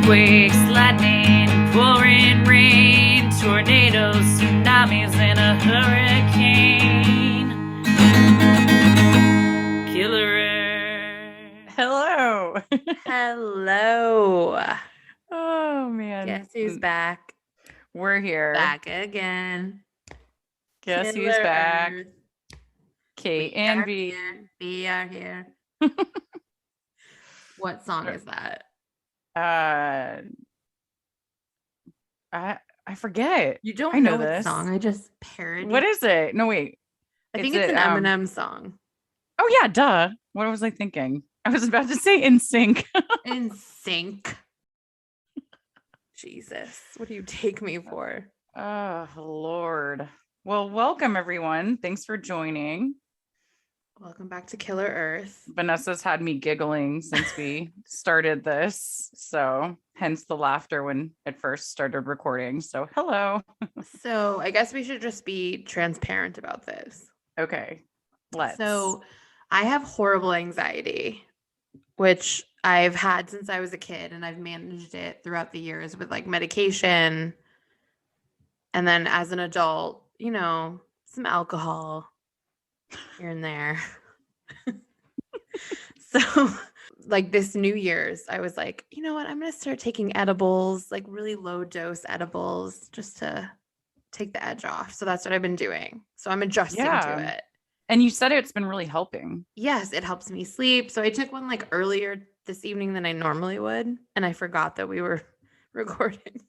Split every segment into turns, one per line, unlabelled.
Earthquakes, lightning, pouring rain, tornadoes, tsunamis, and a hurricane. Killer.
Hello.
Hello.
Oh man.
Guess who's back?
We're here.
Back again.
Guess
Killer
who's back?
Earth.
Kate
We
and
are
V.
here. We are here. What song is that?
I forget.
You don't
I know
what
this
song. I just parodied.
What is it? No, wait.
I think it's an Eminem song.
Oh yeah, duh. What was I thinking? I was about to say In Sync.
In Sync. Jesus, what do you take me for?
Oh Lord. Well, welcome everyone. Thanks for joining.
Welcome back to Killer Earth.
Vanessa's had me giggling since we started this, so hence the laughter when it first started recording. So hello.
So I guess we should just be transparent about this.
Okay, let's.
So I have horrible anxiety, which I've had since I was a kid, and I've managed it throughout the years with like medication. And then as an adult, you know, some alcohol here and there. So like this New Year's, I was like, you know what? I'm going to start taking edibles, like really low dose edibles, just to take the edge off. So that's what I've been doing. So I'm adjusting to it.
And you said it's been really helping.
Yes, it helps me sleep. So I took one like earlier this evening than I normally would. And I forgot that we were recording.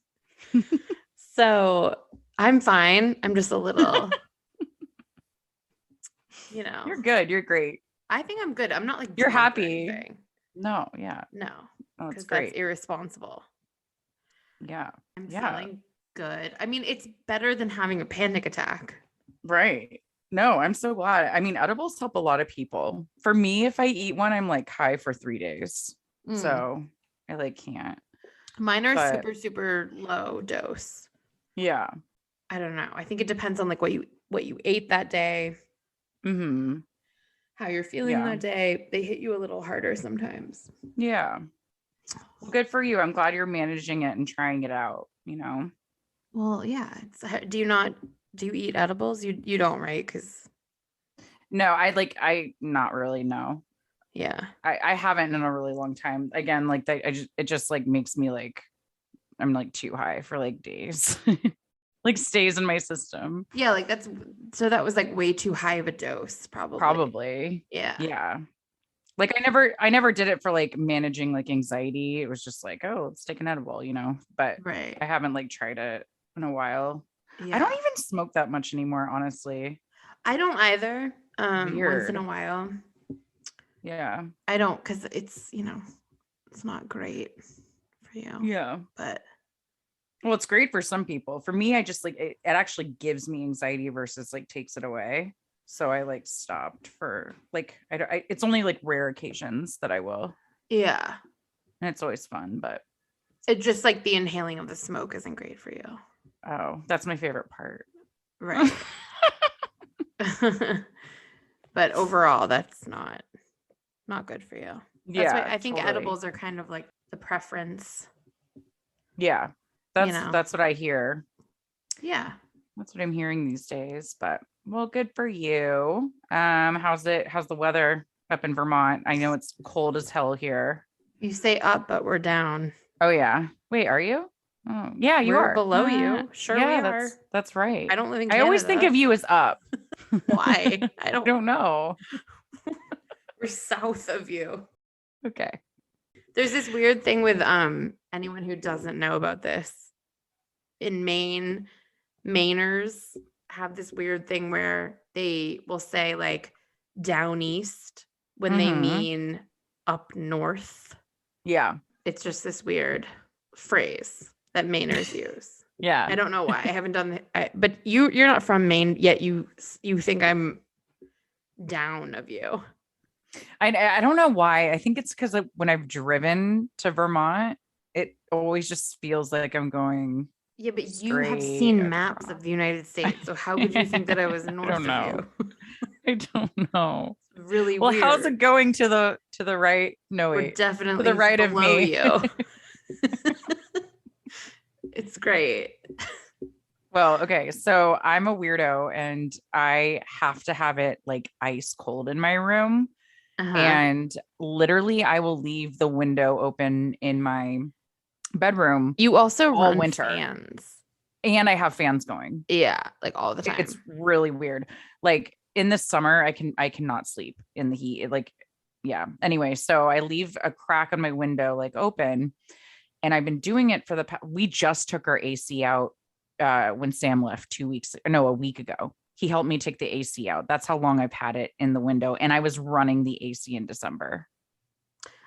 So I'm fine. I'm just a little, you know.
You're good. You're great.
I think I'm good. I'm not like
you're
drunk
happy.
or anything.
No, yeah.
No.
Oh, it's
That's
great.
irresponsible.
Yeah.
I'm feeling good. I mean, it's better than having a panic attack.
Right. No, I'm so glad. I mean, edibles help a lot of people. For me, if I eat one, I'm like high for 3 days. So I like can't.
Mine are super, super low dose.
Yeah.
I don't know. I think it depends on like what you ate that day.
Mm-hmm.
How you're feeling that day. They hit you a little harder sometimes.
Yeah. Well, good for you. I'm glad you're managing it and trying it out, you know?
Well, yeah. Do you eat edibles? You don't, right? Because
no, I not really know.
Yeah.
I haven't in a really long time. Again, like it just like makes me like I'm like too high for like days. Like stays in my system.
Yeah, like that was like way too high of a dose, probably. Yeah.
Yeah. Like I never did it for like managing like anxiety. It was just like, oh, let's take an edible, you know. But
right.
I haven't like tried it in a while.
Yeah.
I don't even smoke that much anymore, honestly.
I don't either.
Weird.
Once in a while.
Yeah.
I don't, because it's, you know, it's not great for you.
Yeah.
But
well, it's great for some people. For me, I just like it actually gives me anxiety versus like takes it away. So I like stopped for like it's only like rare occasions that I will.
Yeah.
And it's always fun, but
it just like the inhaling of the smoke isn't great for you.
Oh, that's my favorite part.
Right. But overall, that's not good for you. That's why I think edibles are kind of like the preference.
Yeah. That's what I hear.
Yeah.
That's what I'm hearing these days, but well, good for you. How's the weather up in Vermont? I know it's cold as hell here.
You say up, but we're down.
Oh yeah. Wait, are you? Oh, yeah, you are
below you. Sure,
yeah,
we are.
That's right.
I don't live in Canada.
I always think of you as up.
Why? I
don't know.
We're south of you.
Okay.
There's this weird thing with anyone who doesn't know about this. In Maine, Mainers have this weird thing where they will say like down east when they mean up north.
Yeah.
It's just this weird phrase that Mainers use.
Yeah.
I don't know why. I haven't done but you're not from Maine yet. You think I'm down of you.
I don't know why. I think it's because when I've driven to Vermont, it always just feels like I'm going.
Yeah, but you have seen maps of the United States, so how would you think that I was north of you?
I don't know.
It's really
well,
weird.
How's it going to the right? No,
We're
wait.
definitely
to the right of me.
You. It's great.
Well, okay. So I'm a weirdo and I have to have it like ice cold in my room.
Uh-huh.
And literally, I will leave the window open in my bedroom
You also
all
run
winter.
fans.
And I have fans going.
Yeah, like all the time.
It's really weird. Like in the summer, I cannot sleep in the heat. Like, yeah. Anyway, so I leave a crack on my window like open, and I've been doing it for we just took our AC out when Sam left a week ago. He helped me take the AC out. That's how long I've had it in the window, and I was running the AC in December.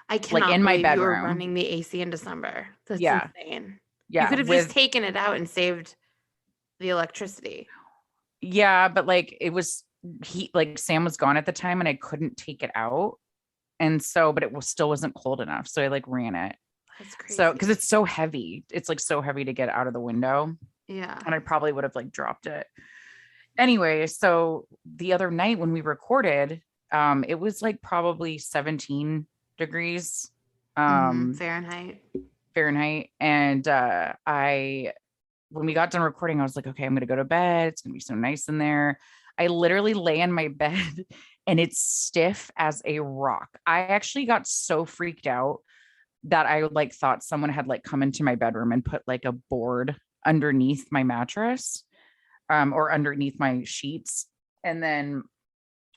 I cannot
like in my
believe you were
bedroom.
running the AC in December. That's
Yeah.
insane.
Yeah,
You could have just taken it out and saved the electricity.
Yeah, but like it was Sam was gone at the time and I couldn't take it out. And so, but still wasn't cold enough. So I like ran it.
That's crazy.
So, because it's so heavy, it's like so heavy to get out of the window.
Yeah.
And I probably would have like dropped it. Anyway, so the other night when we recorded, it was like probably 17 degrees
Fahrenheit.
And when we got done recording, I was like, okay, I'm gonna go to bed. It's gonna be so nice in there. I literally lay in my bed and it's stiff as a rock. I actually got so freaked out that I like thought someone had like come into my bedroom and put like a board underneath my mattress or underneath my sheets. And then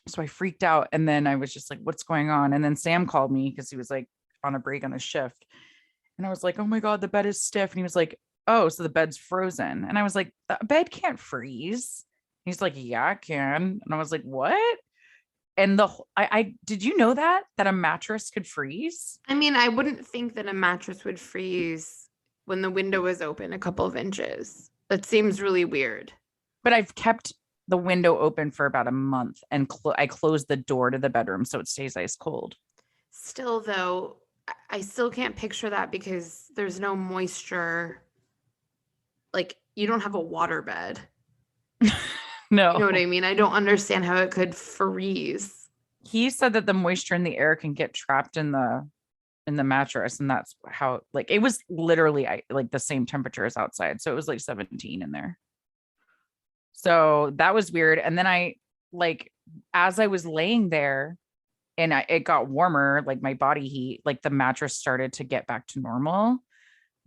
so I freaked out, and then I was just like, what's going on? And then Sam called me because he was like on a break on a shift. And I was like, oh my God, the bed is stiff. And he was like, oh, so the bed's frozen. And I was like, the bed can't freeze. He's like, yeah, it can. And I was like, what? And I did you know that a mattress could freeze?
I mean, I wouldn't think that a mattress would freeze when the window was open a couple of inches. That seems really weird.
But I've kept the window open for about a month, and I closed the door to the bedroom so it stays ice cold.
Still, though, I still can't picture that because there's no moisture. Like, you don't have a water bed.
No.
You know what I mean? I don't understand how it could freeze.
He said that the moisture in the air can get trapped in the mattress, and that's how, like, it was literally like the same temperature as outside, so it was like 17 in there. So that was weird. And then I, like, as I was laying there and it got warmer, like my body heat, like the mattress started to get back to normal.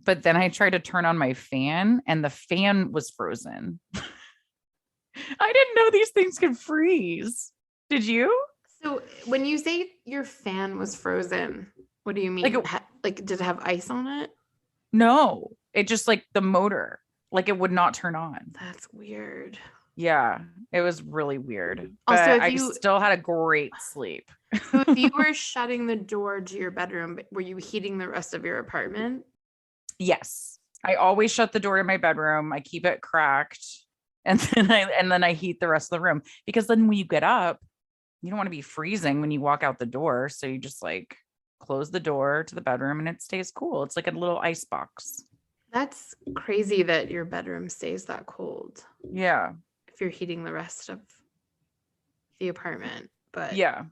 But then I tried to turn on my fan and the fan was frozen. I didn't know these things could freeze. Did you?
So when you say your fan was frozen, what do you mean? Like did it have ice on it?
No, it just like the motor, like it would not turn on.
That's weird.
Yeah, it was really weird.
Also,
but I still had a great sleep.
So if you were shutting the door to your bedroom, were you heating the rest of your apartment?
Yes. I always shut the door to my bedroom. I keep it cracked. And then I heat the rest of the room, because then when you get up, you don't want to be freezing when you walk out the door. So you just like close the door to the bedroom and it stays cool. It's like a little ice box.
That's crazy that your bedroom stays that cold.
Yeah.
If you're heating the rest of the apartment. But
yeah,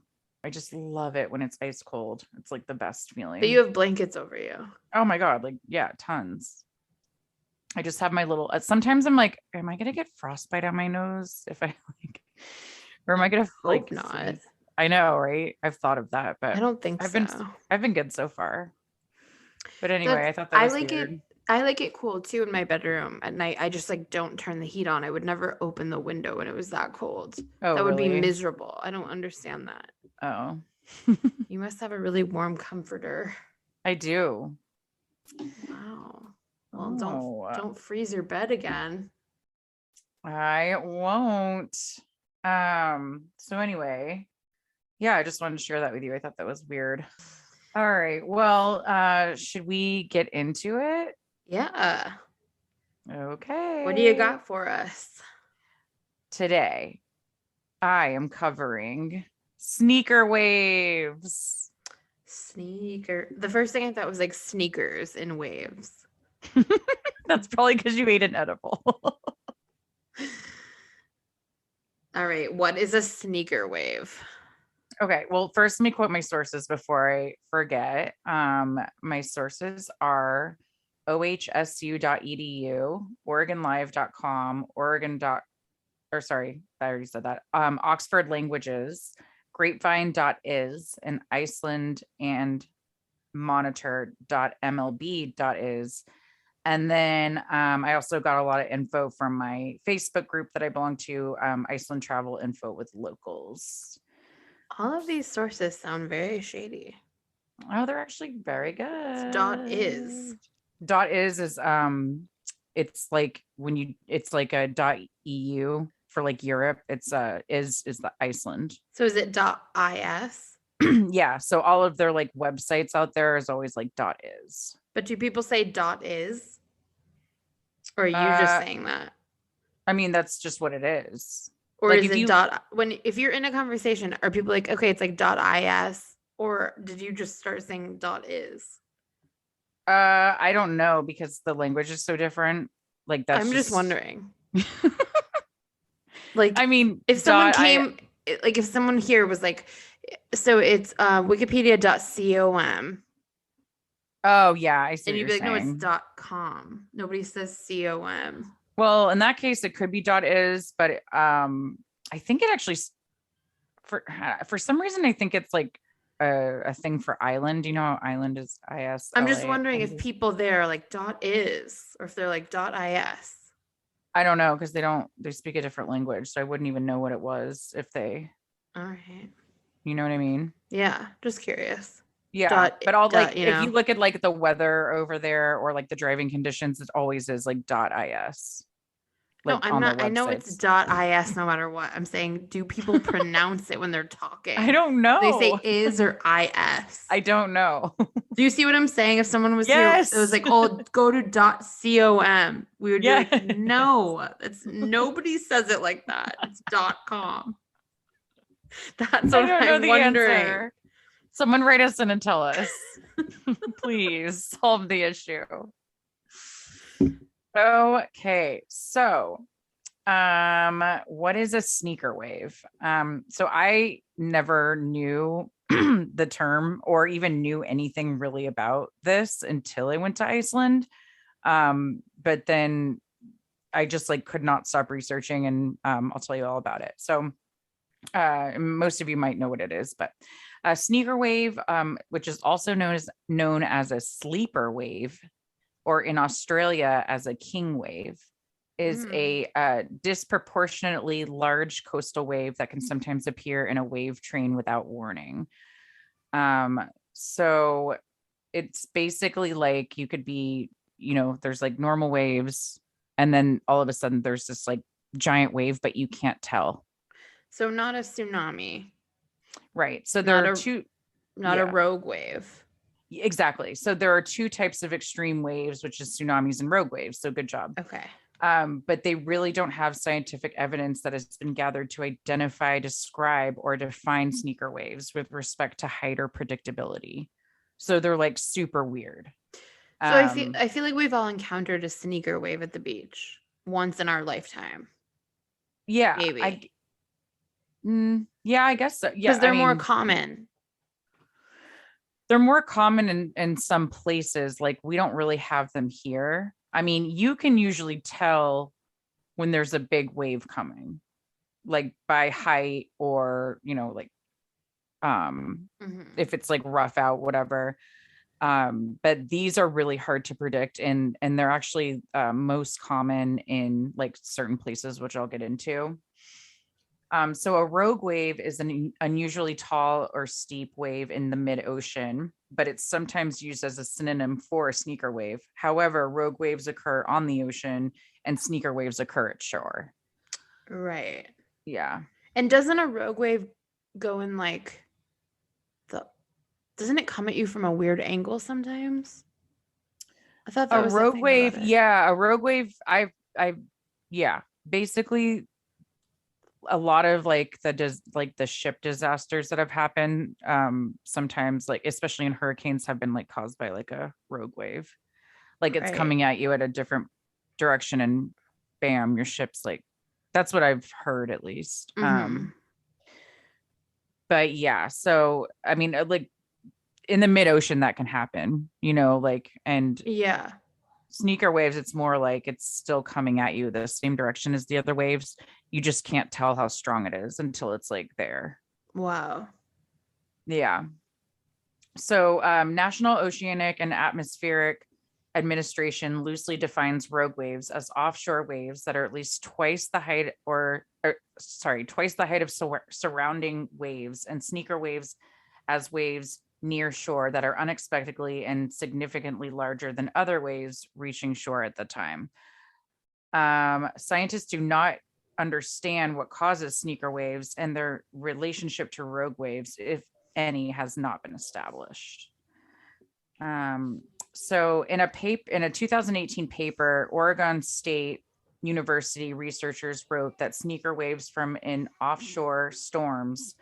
I just love it when it's ice cold. It's like the best feeling.
But you have blankets over you.
Oh my God. Like, yeah, tons. I just have my little, sometimes I'm like, am I going to get frostbite on my nose if I like, or am I going to like
not?
I know, right? I've thought of that, but
I don't think
I've been good so far. But anyway, I thought that was weird.
I like it cool too in my bedroom at night. I just like don't turn the heat on. I would never open the window when it was that cold.
Oh,
that would
really?
be miserable. I don't understand that.
Oh.
You must have a really warm comforter.
I do.
Wow. Well, don't freeze your bed again.
I won't. So anyway, yeah, I just wanted to share that with you. I thought that was weird. All right. Well, should we get into it?
Yeah.
Okay.
What do you got for us?
Today, I am covering sneaker waves.
The first thing I thought was like sneakers in waves.
That's probably because you ate an edible.
All right. What is a sneaker wave?
Okay. Well, first, let me quote my sources before I forget. My sources are ohsu.edu, oregonlive.com, I already said that. Oxford Languages, grapevine.is, and Iceland and monitor.mlb.is. And then I also got a lot of info from my Facebook group that I belong to, Iceland Travel Info with Locals.
All of these sources sound very shady.
Oh, they're actually very good.
It's
Dot is it's like it's like a .eu for like Europe. It's is the Iceland.
So is it .is?
Yeah, so all of their like websites out there is always like .is.
But do people say .is? Or are you just saying that?
I mean, that's just what it is.
Or
like
is it if you're in a conversation, are people like, okay, it's like .is? Or did you just start saying .is?
I don't know because the language is so different. Like that's
I'm just wondering. Like,
I mean,
if someone like if someone here was like, so it's wikipedia.com.
Oh yeah, I see.
And you'd be like,
saying.
no, it's .com. Nobody says .com.
Well, in that case, it could be .is, but I think it actually for some reason I think it's like a thing for island. You know how island is is.
I'm just wondering if people there are like .is or if they're like .is.
I don't know because they speak a different language, so I wouldn't even know what it was if they.
All right.
You know what I mean?
Yeah, just curious.
Yeah, but if you look at like the weather over there or like the driving conditions, it always is like .is.
Like no, I'm not. I know it's .is no matter what. I'm saying, do people pronounce it when they're talking?
I don't know.
Do they say is or is?
I don't know.
Do you see what I'm saying? If someone was
here,
it was like, oh, go to .com. We would be like, no, it's nobody says it like that. It's .com. That's what I'm wondering.
Answer. Someone write us in and tell us. Please solve the issue. Okay, so what is a sneaker wave? So I never knew the term or even knew anything really about this until I went to Iceland. But then I just like could not stop researching, and I'll tell you all about it. So most of you might know what it is, but a sneaker wave, which is also known as a sleeper wave, or in Australia as a king wave, is a disproportionately large coastal wave that can sometimes appear in a wave train without warning. So it's basically like you could be, there's like normal waves, and then all of a sudden there's this like giant wave, but you can't tell.
So not a tsunami.
Right. So there are
not a rogue wave.
Exactly. So there are two types of extreme waves, which is tsunamis and rogue waves. So good job.
Okay.
But they really don't have scientific evidence that has been gathered to identify, describe, or define sneaker waves with respect to height or predictability. So they're like super weird.
So I feel like we've all encountered a sneaker wave at the beach once in our lifetime.
Yeah.
Maybe.
Yeah, I guess so. Yeah.
Because they're more common.
They're more common in some places. Like we don't really have them here. I mean, you can usually tell when there's a big wave coming, like by height or, like if it's like rough out, whatever. But these are really hard to predict, and they're actually most common in like certain places, which I'll get into. So a rogue wave is an unusually tall or steep wave in the mid-ocean, but it's sometimes used as a synonym for a sneaker wave. However, rogue waves occur on the ocean and sneaker waves occur at shore.
Right.
Yeah.
And doesn't a rogue wave go in like doesn't it come at you from a weird angle sometimes? I thought that was
a rogue wave. Yeah, a rogue wave. Basically a lot of like the ship disasters that have happened sometimes, like especially in hurricanes, have been like caused by like a rogue wave. Like it's coming at you at a different direction and bam, your ship's like, that's what I've heard at least. But yeah, so I mean like in the mid-ocean that can happen, like, and
yeah,
Sneaker waves, it's more like it's still coming at you the same direction as the other waves. You just can't tell how strong it is until it's like there.
Wow.
Yeah. So, National Oceanic and Atmospheric Administration loosely defines rogue waves as offshore waves that are at least twice the height twice the height of surrounding waves, and sneaker waves as waves near shore that are unexpectedly and significantly larger than other waves reaching shore at the time. Scientists do not understand what causes sneaker waves, and their relationship to rogue waves, if any, has not been established. So in a 2018 paper, Oregon State University researchers wrote that sneaker waves from in offshore storms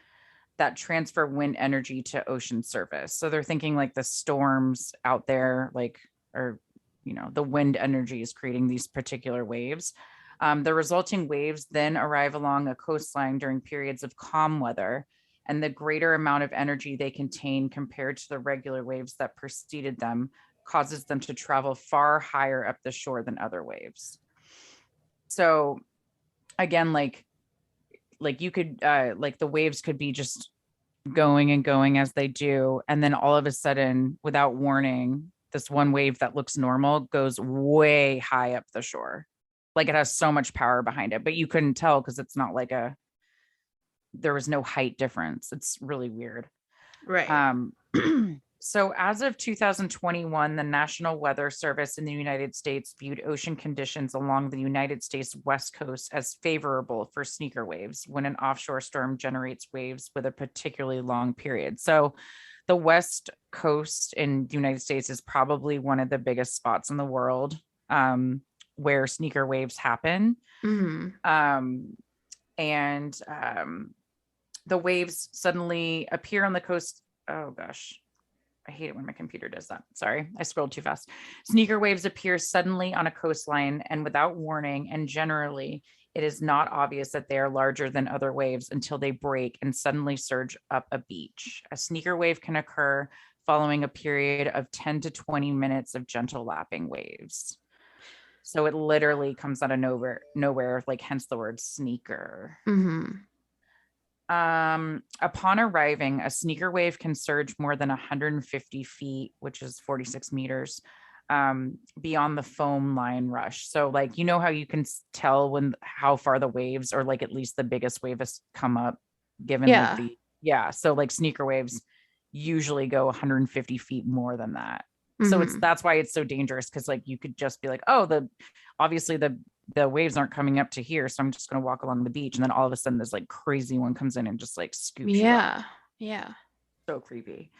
that transfer wind energy to ocean surface. So they're thinking like the storms out there, like, or, the wind energy is creating these particular waves. The resulting waves then arrive along a coastline during periods of calm weather, and the greater amount of energy they contain compared to the regular waves that preceded them causes them to travel far higher up the shore than other waves. So again, like you could like the waves could be just going and going as they do, and then all of a sudden, without warning, this one wave that looks normal goes way high up the shore. Like it has so much power behind it, but you couldn't tell because it's not like there was no height difference. It's really weird.
Right.
So as of 2021, the National Weather Service in the United States viewed ocean conditions along the United States West Coast as favorable for sneaker waves when an offshore storm generates waves with a particularly long period. So the West Coast in the United States is probably one of the biggest spots in the world where sneaker waves happen. And the waves suddenly appear on the coast. Oh gosh, I hate it when my computer does that. Sorry, I scrolled too fast. Sneaker waves appear suddenly on a coastline and without warning, and generally it is not obvious that they are larger than other waves until they break and suddenly surge up a beach. A sneaker wave can occur following a period of 10 to 20 minutes of gentle lapping waves. So it literally comes out of nowhere, like hence the word sneaker. Upon arriving, a sneaker wave can surge more than 150 feet, which is 46 meters, beyond the foam line rush. So like, how you can tell how far the waves, or like at least the biggest wave has come up, given so like sneaker waves usually go 150 feet more than that. So that's why it's so dangerous, because like you could just be like, oh, obviously the waves aren't coming up to here, so I'm just going to walk along the beach, and then all of a sudden this like crazy one comes in and just like scoops you up. So creepy.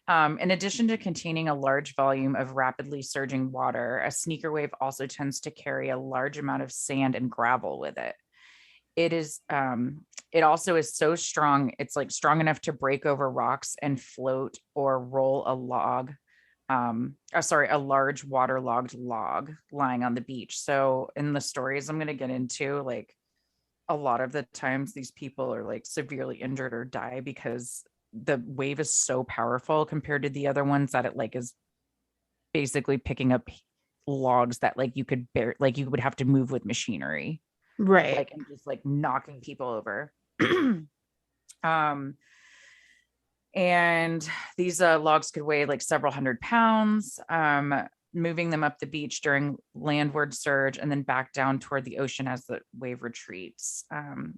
In addition to containing a large volume of rapidly surging water, a sneaker wave also tends to carry a large amount of sand and gravel with it. It also is so strong, it's like strong enough to break over rocks and float or roll a large waterlogged log lying on the beach. So in the stories I'm going to get into, like a lot of the times these people are like severely injured or die because the wave is so powerful compared to the other ones that it like is basically picking up logs that like you could bear, like you would have to move with machinery,
right?
Like, and just like knocking people over. And these logs could weigh like several hundred pounds, moving them up the beach during landward surge and then back down toward the ocean as the wave retreats.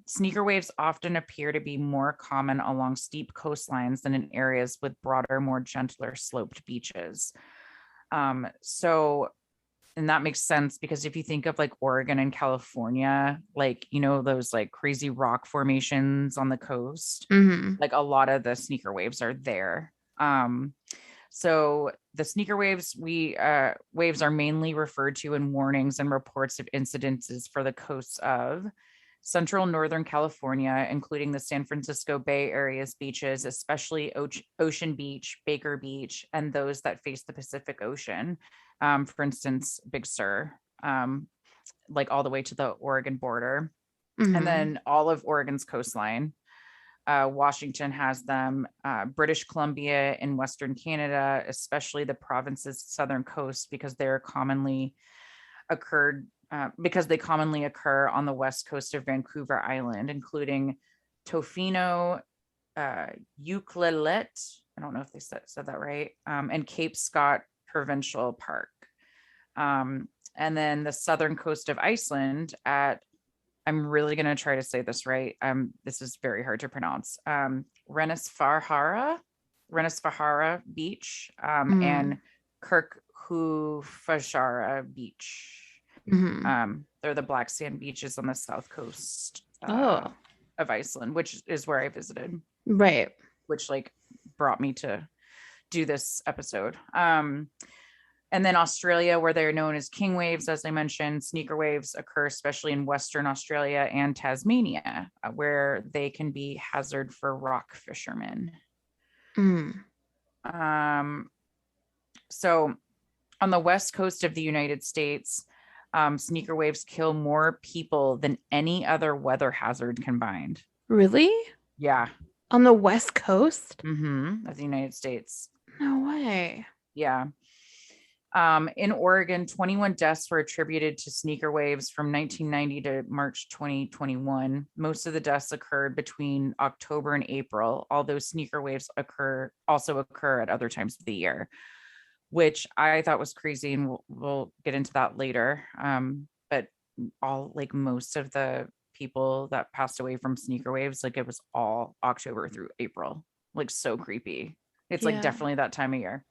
Sneaker waves often appear to be more common along steep coastlines than in areas with broader, more gentler sloped beaches. And that makes sense, because if you think of like Oregon and California, like, those like crazy rock formations on the coast, like a lot of the sneaker waves are there. So the sneaker waves waves are mainly referred to in warnings and reports of incidences for the coasts of central northern California, including the San Francisco Bay Area's beaches, especially Ocean Beach, Baker Beach, and those that face the Pacific Ocean. For instance, Big Sur, like all the way to the Oregon border, and then all of Oregon's coastline. Washington has them. British Columbia in Western Canada, especially the province's southern coast, because they commonly occur on the west coast of Vancouver Island, including Tofino, Ucluelet, I don't know if they said that right, and Cape Scott Provincial Park. And then the southern coast of Iceland at, I'm really going to try to say this right. This is very hard to pronounce. Rennisfahara Beach, and Kirkjufjara Beach. They're the black sand beaches on the south coast of Iceland, which is where I visited.
Right.
Which like brought me to do this episode. And then Australia, where they're known as king waves, as I mentioned. Sneaker waves occur especially in Western Australia and Tasmania, where they can be hazard for rock fishermen. So on the west coast of the United States, sneaker waves kill more people than any other weather hazard combined.
Really?
Yeah.
On the west coast?
Of the United States.
No way.
Yeah. In Oregon, 21 deaths were attributed to sneaker waves from 1990 to March 2021. Most of the deaths occurred between October and April, although sneaker waves also occur at other times of the year, which I thought was crazy, and we'll get into that later. But most of the people that passed away from sneaker waves, like it was all October through April, like so creepy. It's like definitely that time of year.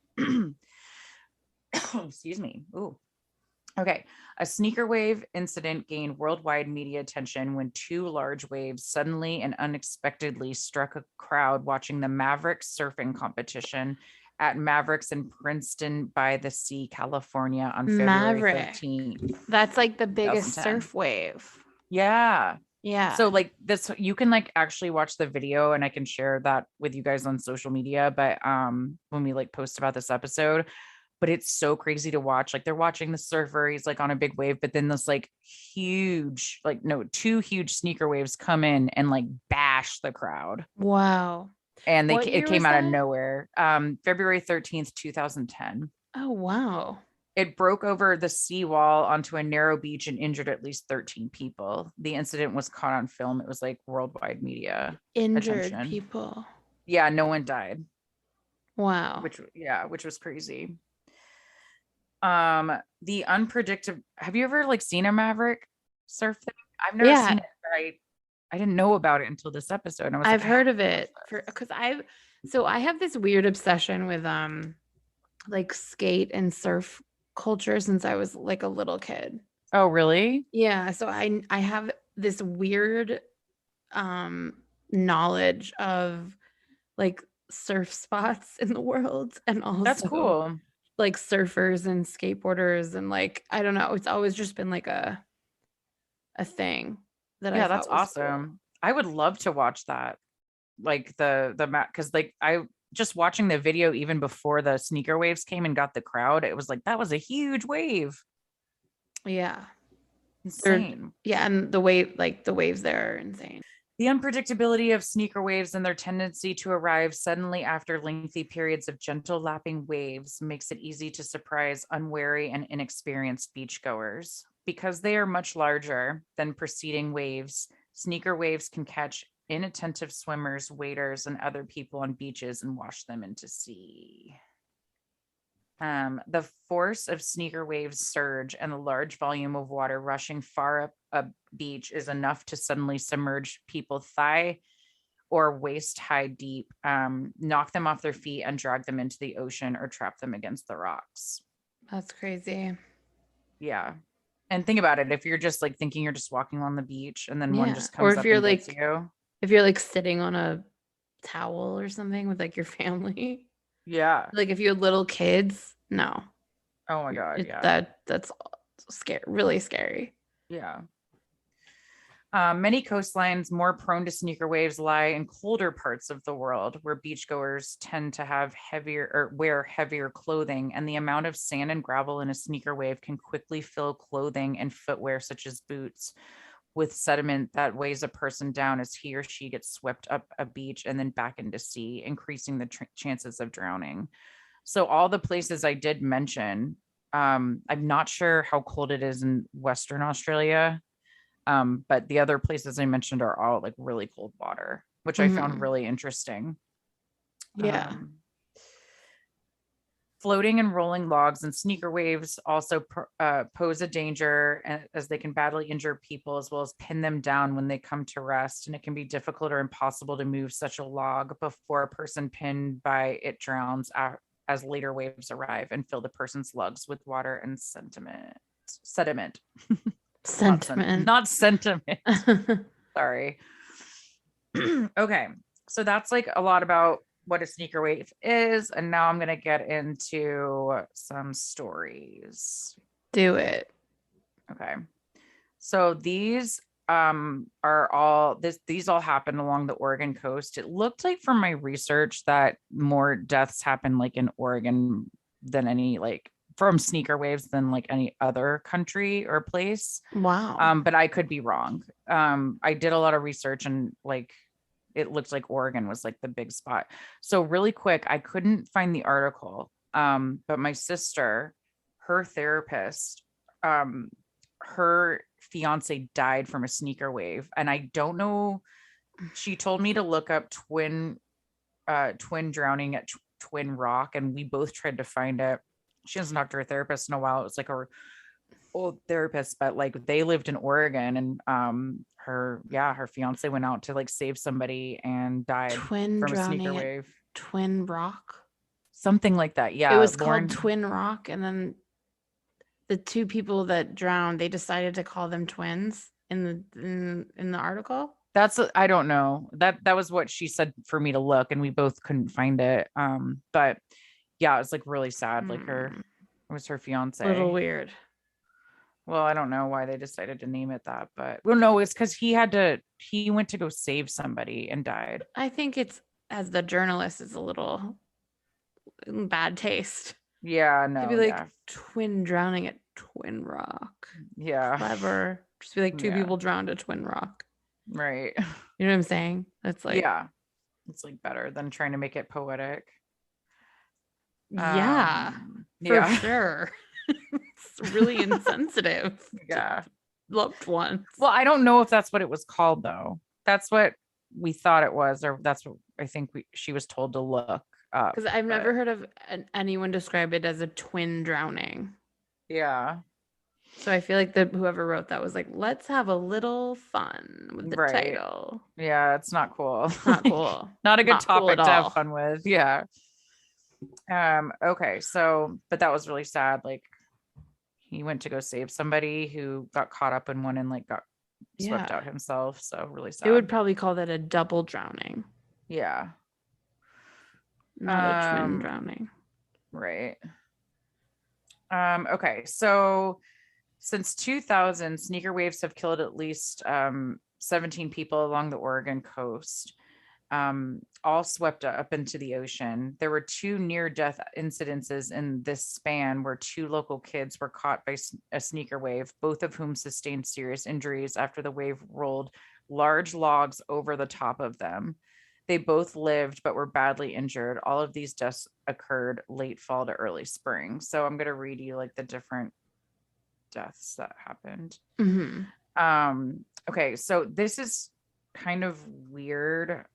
Excuse me. Ooh. Okay. A sneaker wave incident gained worldwide media attention when two large waves suddenly and unexpectedly struck a crowd watching the Mavericks surfing competition at Mavericks in Princeton by the Sea, California on February 13th.
That's like the biggest
2010.
surf wave.
Yeah.
Yeah.
So like this, you can like actually watch the video, and I can share that with you guys on social media, but when we like post about this episode. But it's so crazy to watch. Like they're watching the surfer, he's like on a big wave, but then this like huge, two huge sneaker waves come in and like bash the crowd.
Wow.
And it came out of nowhere. February 13th, 2010.
Oh, wow.
It broke over the seawall onto a narrow beach and injured at least 13 people. The incident was caught on film. It was like worldwide media
Injured
attention.
people.
Yeah, no one died.
Wow.
Which was crazy. The unpredictable, have you ever like seen a Maverick surf thing? I've never seen it, but I didn't know about it until this episode. And
I've heard of it because I have this weird obsession with like skate and surf culture since I was like a little kid.
Oh, really?
Yeah. So I have this weird knowledge of like surf spots in the world, and also
that's cool.
Like surfers and skateboarders, and like I don't know, it's always just been like a thing that I thought
that's
was
awesome.
cool.
I would love to watch that, like the because like I just watching the video even before the sneaker waves came and got the crowd, it was like that was a huge wave.
Yeah,
insane.
And the waves there are insane.
The unpredictability of sneaker waves and their tendency to arrive suddenly after lengthy periods of gentle lapping waves makes it easy to surprise unwary and inexperienced beachgoers. Because they are much larger than preceding waves, sneaker waves can catch inattentive swimmers, waders, and other people on beaches and wash them into sea. The force of sneaker waves surge and the large volume of water rushing far up a beach is enough to suddenly submerge people thigh or waist high deep, knock them off their feet and drag them into the ocean or trap them against the rocks.
That's crazy.
Yeah. And think about it. If you're just like thinking you're just walking on the beach and then one just comes up and gets you.
If you're like sitting on a towel or something with like your family.
Yeah.
Like if you had little kids, no.
Oh my God. Yeah.
That's scary, really scary.
Yeah. Many coastlines more prone to sneaker waves lie in colder parts of the world where beachgoers tend to have wear heavier clothing, and the amount of sand and gravel in a sneaker wave can quickly fill clothing and footwear such as boots, with sediment that weighs a person down as he or she gets swept up a beach and then back into sea, increasing the chances of drowning. So all the places I did mention, I'm not sure how cold it is in Western Australia, but the other places I mentioned are all like really cold water, which I found really interesting.
Yeah.
Floating and rolling logs and sneaker waves also pose a danger, as they can badly injure people as well as pin them down when they come to rest. And it can be difficult or impossible to move such a log before a person pinned by it drowns as later waves arrive and fill the person's lugs with water and sediment. Not sentiment. Sorry. Okay. So that's like a lot about what a sneaker wave is. And now I'm going to get into some stories.
Do it.
Okay. So these are all these all happened along the Oregon coast. It looked like from my research that more deaths happen like in Oregon than any like from sneaker waves than like any other country or place.
Wow.
But I could be wrong. I did a lot of research and like it looks like Oregon was like the big spot. So really quick, I couldn't find the article. But my sister, her therapist, her fiance died from a sneaker wave. And I don't know, she told me to look up twin drowning at Twin Rock. And we both tried to find it. She hasn't talked to her therapist in a while. It was like her old therapist, but like they lived in Oregon, and her fiance went out to like save somebody and died
Twin
from a
drowning
sneaker
at
wave.
Twin Rock.
Something like that. Yeah.
It was called Twin Rock, and then the two people that drowned, they decided to call them twins in the article.
I don't know. That was what she said for me to look, and we both couldn't find it. But yeah, it was like really sad. Like it was her fiance.
A little weird.
Well, I don't know why they decided to name it that, but well, no, it's because he went to go save somebody and died.
I think it's, as the journalist, is a little bad taste.
Yeah, no.
To be like twin drowning at Twin Rock.
Yeah.
Clever. Just be like two people drowned at Twin Rock.
Right.
You know what I'm saying? That's like,
yeah. It's like better than trying to make it poetic.
Yeah. For sure. It's really insensitive.
Yeah.
Loved ones.
Well, I don't know if that's what it was called though. That's what we thought it was, or that's what I think she was told to look up.
Because I've never heard of anyone describe it as a twin drowning.
Yeah.
So I feel like whoever wrote that was like, let's have a little fun with the title.
Yeah, it's not cool.
Not cool.
Not a good topic to have fun with. Yeah. Okay, so but that was really sad. Like he went to go save somebody who got caught up in one and like got swept out himself. So really sad.
They would probably call that a double drowning.
Yeah.
Not a twin drowning.
Right. Okay, so since 2000, sneaker waves have killed at least 17 people along the Oregon coast, all swept up into the ocean. There were 2 near-death incidences in this span where 2 local kids were caught by a sneaker wave, both of whom sustained serious injuries after the wave rolled large logs over the top of them. They both lived but were badly injured. All of these deaths occurred late fall to early spring. So I'm going to read you like the different deaths that happened.
Mm-hmm.
Okay, so this is kind of weird.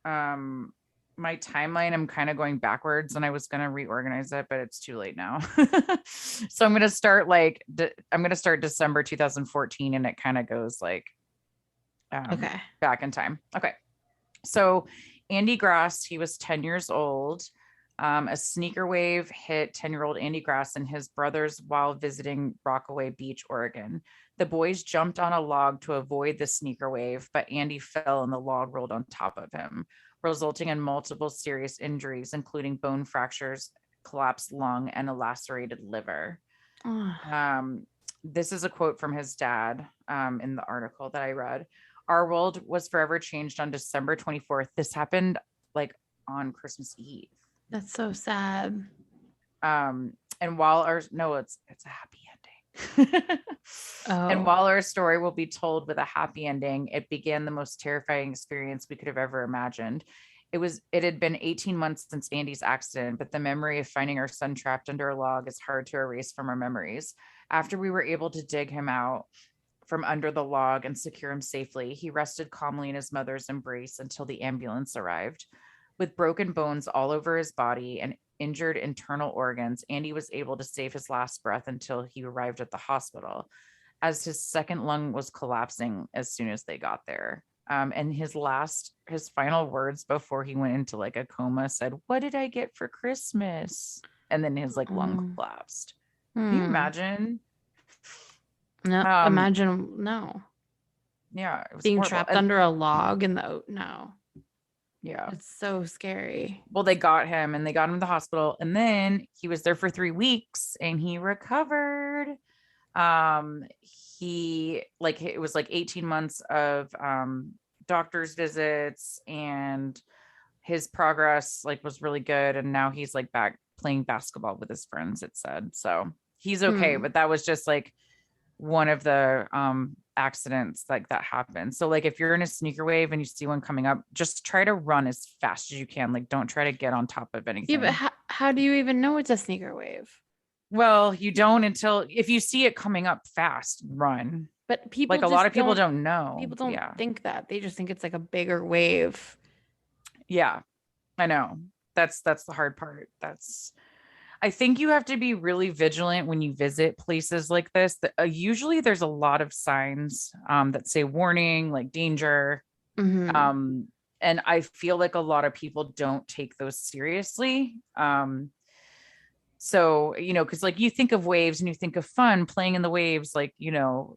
My timeline, I'm kind of going backwards, and I was going to reorganize it, but it's too late now. So I'm going to start December 2014, and it kind of goes like back in time. Okay. So Andy Grass, he was 10 years old. A sneaker wave hit 10-year-old Andy Grass and his brothers while visiting Rockaway Beach, Oregon. The boys jumped on a log to avoid the sneaker wave, but Andy fell and the log rolled on top of him, resulting in multiple serious injuries, including bone fractures, collapsed lung, and a lacerated liver. This is a quote from his dad in the article that I read. Our world was forever changed on December 24th. This happened like on Christmas Eve.
That's so sad.
And while it's a happy ending. And
Oh.
while our story will be told with a happy ending, it began the most terrifying experience we could have ever imagined. It had been 18 months since Andy's accident, but the memory of finding our son trapped under a log is hard to erase from our memories. After we were able to dig him out from under the log and secure him safely, he rested calmly in his mother's embrace until the ambulance arrived. With broken bones all over his body and injured internal organs, Andy was able to save his last breath until he arrived at the hospital, as his second lung was collapsing as soon as they got there. And his final words before he went into like a coma said, "What did I get for Christmas?" And then his like lung collapsed. Can you imagine?
No, imagine no.
Yeah, it was
Being
horrible.
trapped under a log in the no.
Yeah.
It's so scary.
Well, they got him to the hospital, and then he was there for 3 weeks and he recovered. It was like 18 months of doctor's visits, and his progress like was really good, and now he's like back playing basketball with his friends, it said. So he's okay, but that was just like one of the accidents like that happened. So like if you're in a sneaker wave and you see one coming up, just try to run as fast as you can. Like don't try to get on top of anything.
Yeah, but how do you even know it's a sneaker wave?
Well, you don't until if you see it coming up fast, run.
But people
like a lot of people don't know.
People don't think that. They just think it's like a bigger wave.
Yeah, I know. That's the hard part. I think you have to be really vigilant when you visit places like this. Usually there's a lot of signs that say warning, like danger.
Mm-hmm.
And I feel like a lot of people don't take those seriously. So, because like you think of waves and you think of fun playing in the waves, like,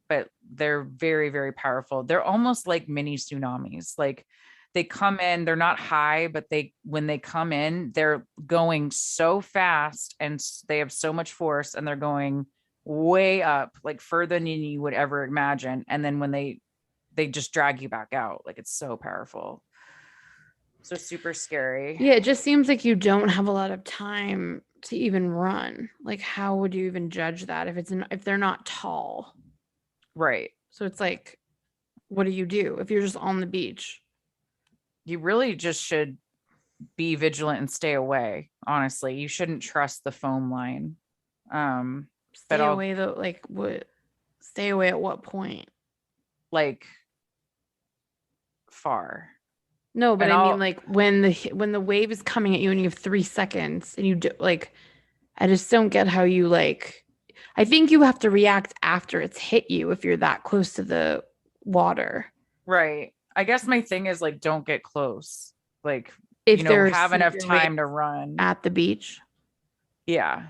but they're very, very powerful. They're almost like mini tsunamis. Like they come in, they're not high, but when they come in, they're going so fast and they have so much force, and they're going way up, like further than you would ever imagine. And then when they just drag you back out, like it's so powerful. So super scary.
Yeah, it just seems like you don't have a lot of time to even run. Like how would you even judge that if they're not tall?
Right.
So it's like, what do you do if you're just on the beach?
You really just should be vigilant and stay away. Honestly, you shouldn't trust the foam line.
Stay away though. Like what? Stay away at what point?
Like far.
No, but I mean like when the wave is coming at you and you have 3 seconds and you do like, I just don't get how you like. I think you have to react after it's hit you if you're that close to the water.
Right. I guess my thing is like, don't get close. Like,
if
have enough time to run
at the beach.
Yeah.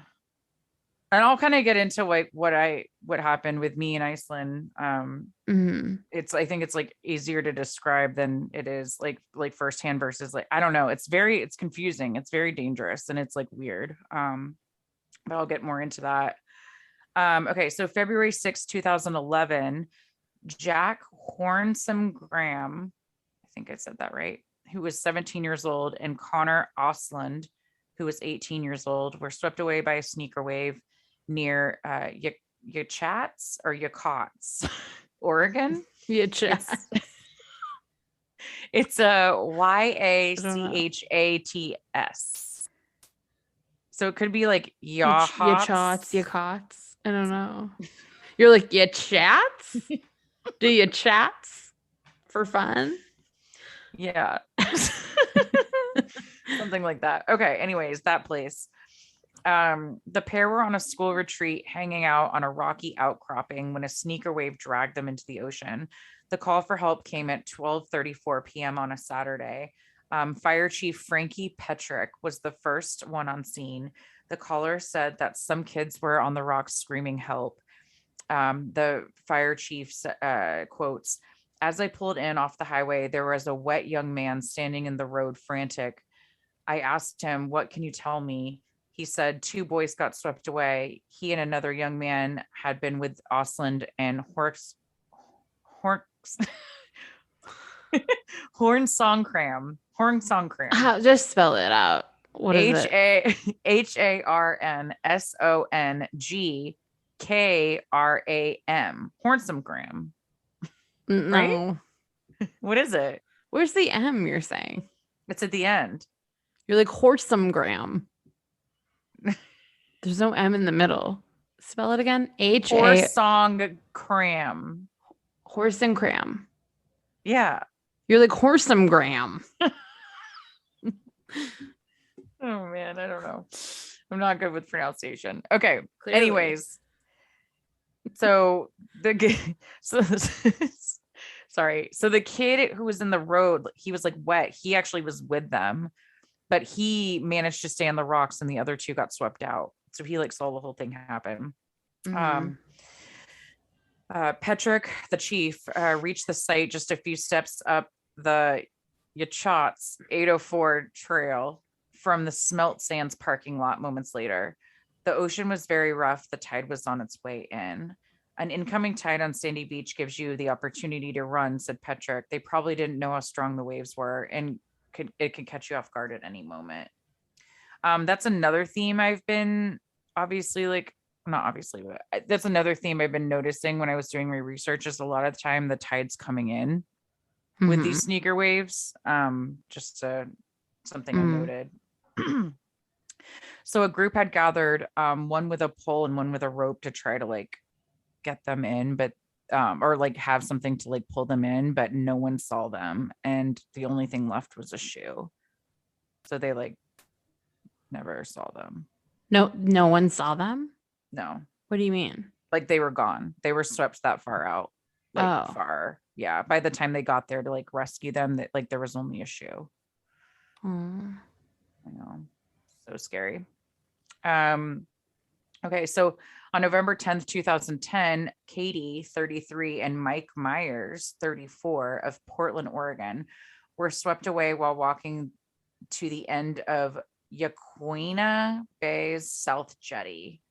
And I'll kind of get into like what happened with me in Iceland. I think it's like easier to describe than it is like firsthand versus like, I don't know. It's confusing. It's very dangerous and it's like weird. But I'll get more into that. Okay. So February 6th, 2011, Jack Hornsome Graham, I think I said that right, who was 17 years old, and Connor Osland, who was 18 years old, were swept away by a sneaker wave near Yachts, Oregon.
Yachats.
It's a Yachats. So it could be like
Yachats. I don't know. You're like, you chats? Do you chats for fun?
Yeah. Something like that. Okay. Anyways, that place. The pair were on a school retreat hanging out on a rocky outcropping when a sneaker wave dragged them into the ocean. The call for help came at 12:34 p.m. on a Saturday. Fire Chief Frankie Petrick was the first one on scene. The caller said that some kids were on the rocks screaming help. The fire chief quotes, "As I pulled in off the highway, there was a wet young man standing in the road frantic. I asked him, 'What can you tell me?' He said 2 boys got swept away. He and another young man had been with Osland and Hornsongkram.
Just spell it out. What is it?
HARNSONG Kram, Hornsomegram, right?
No.
What is it?
Where's the M you're saying?
It's at the end.
You're like horsesomegram. There's no M in the middle. Spell it again. H-A.
Horsomegram.
Horse and cram.
Yeah.
You're like horsesomegram.
Oh man, I don't know. I'm not good with pronunciation. Okay.
Clearly.
Anyways, so sorry. So the kid who was in the road, he was like wet. He actually was with them, but he managed to stay on the rocks, and the other two got swept out. So he like saw the whole thing happen.
Mhm.
Petrick, the chief, reached the site just a few steps up the Yachats 804 trail from the Smelt Sands parking lot moments later. The ocean was very rough. The tide was on its way in. An incoming tide on Sandy Beach gives you the opportunity to run, said Petrick. They probably didn't know how strong the waves were, and it could catch you off guard at any moment. That's another theme I've been that's another theme I've been noticing when I was doing my research is a lot of the time the tide's coming in with these sneaker waves. Just something I noted. So a group had gathered, one with a pole and one with a rope to try to like get them in, but or like have something to like pull them in, but no one saw them, and the only thing left was a shoe. So they like never saw them.
No one saw them?
No.
What do you mean?
Like they were gone. They were swept that far out. Like far. Yeah. By the time they got there to like rescue them, that like there was only a shoe.
Oh.
I know. So scary. Okay, so on November 10th, 2010, Katie, 33, and Mike Myers, 34, of Portland, Oregon, were swept away while walking to the end of Yaquina Bay's South Jetty.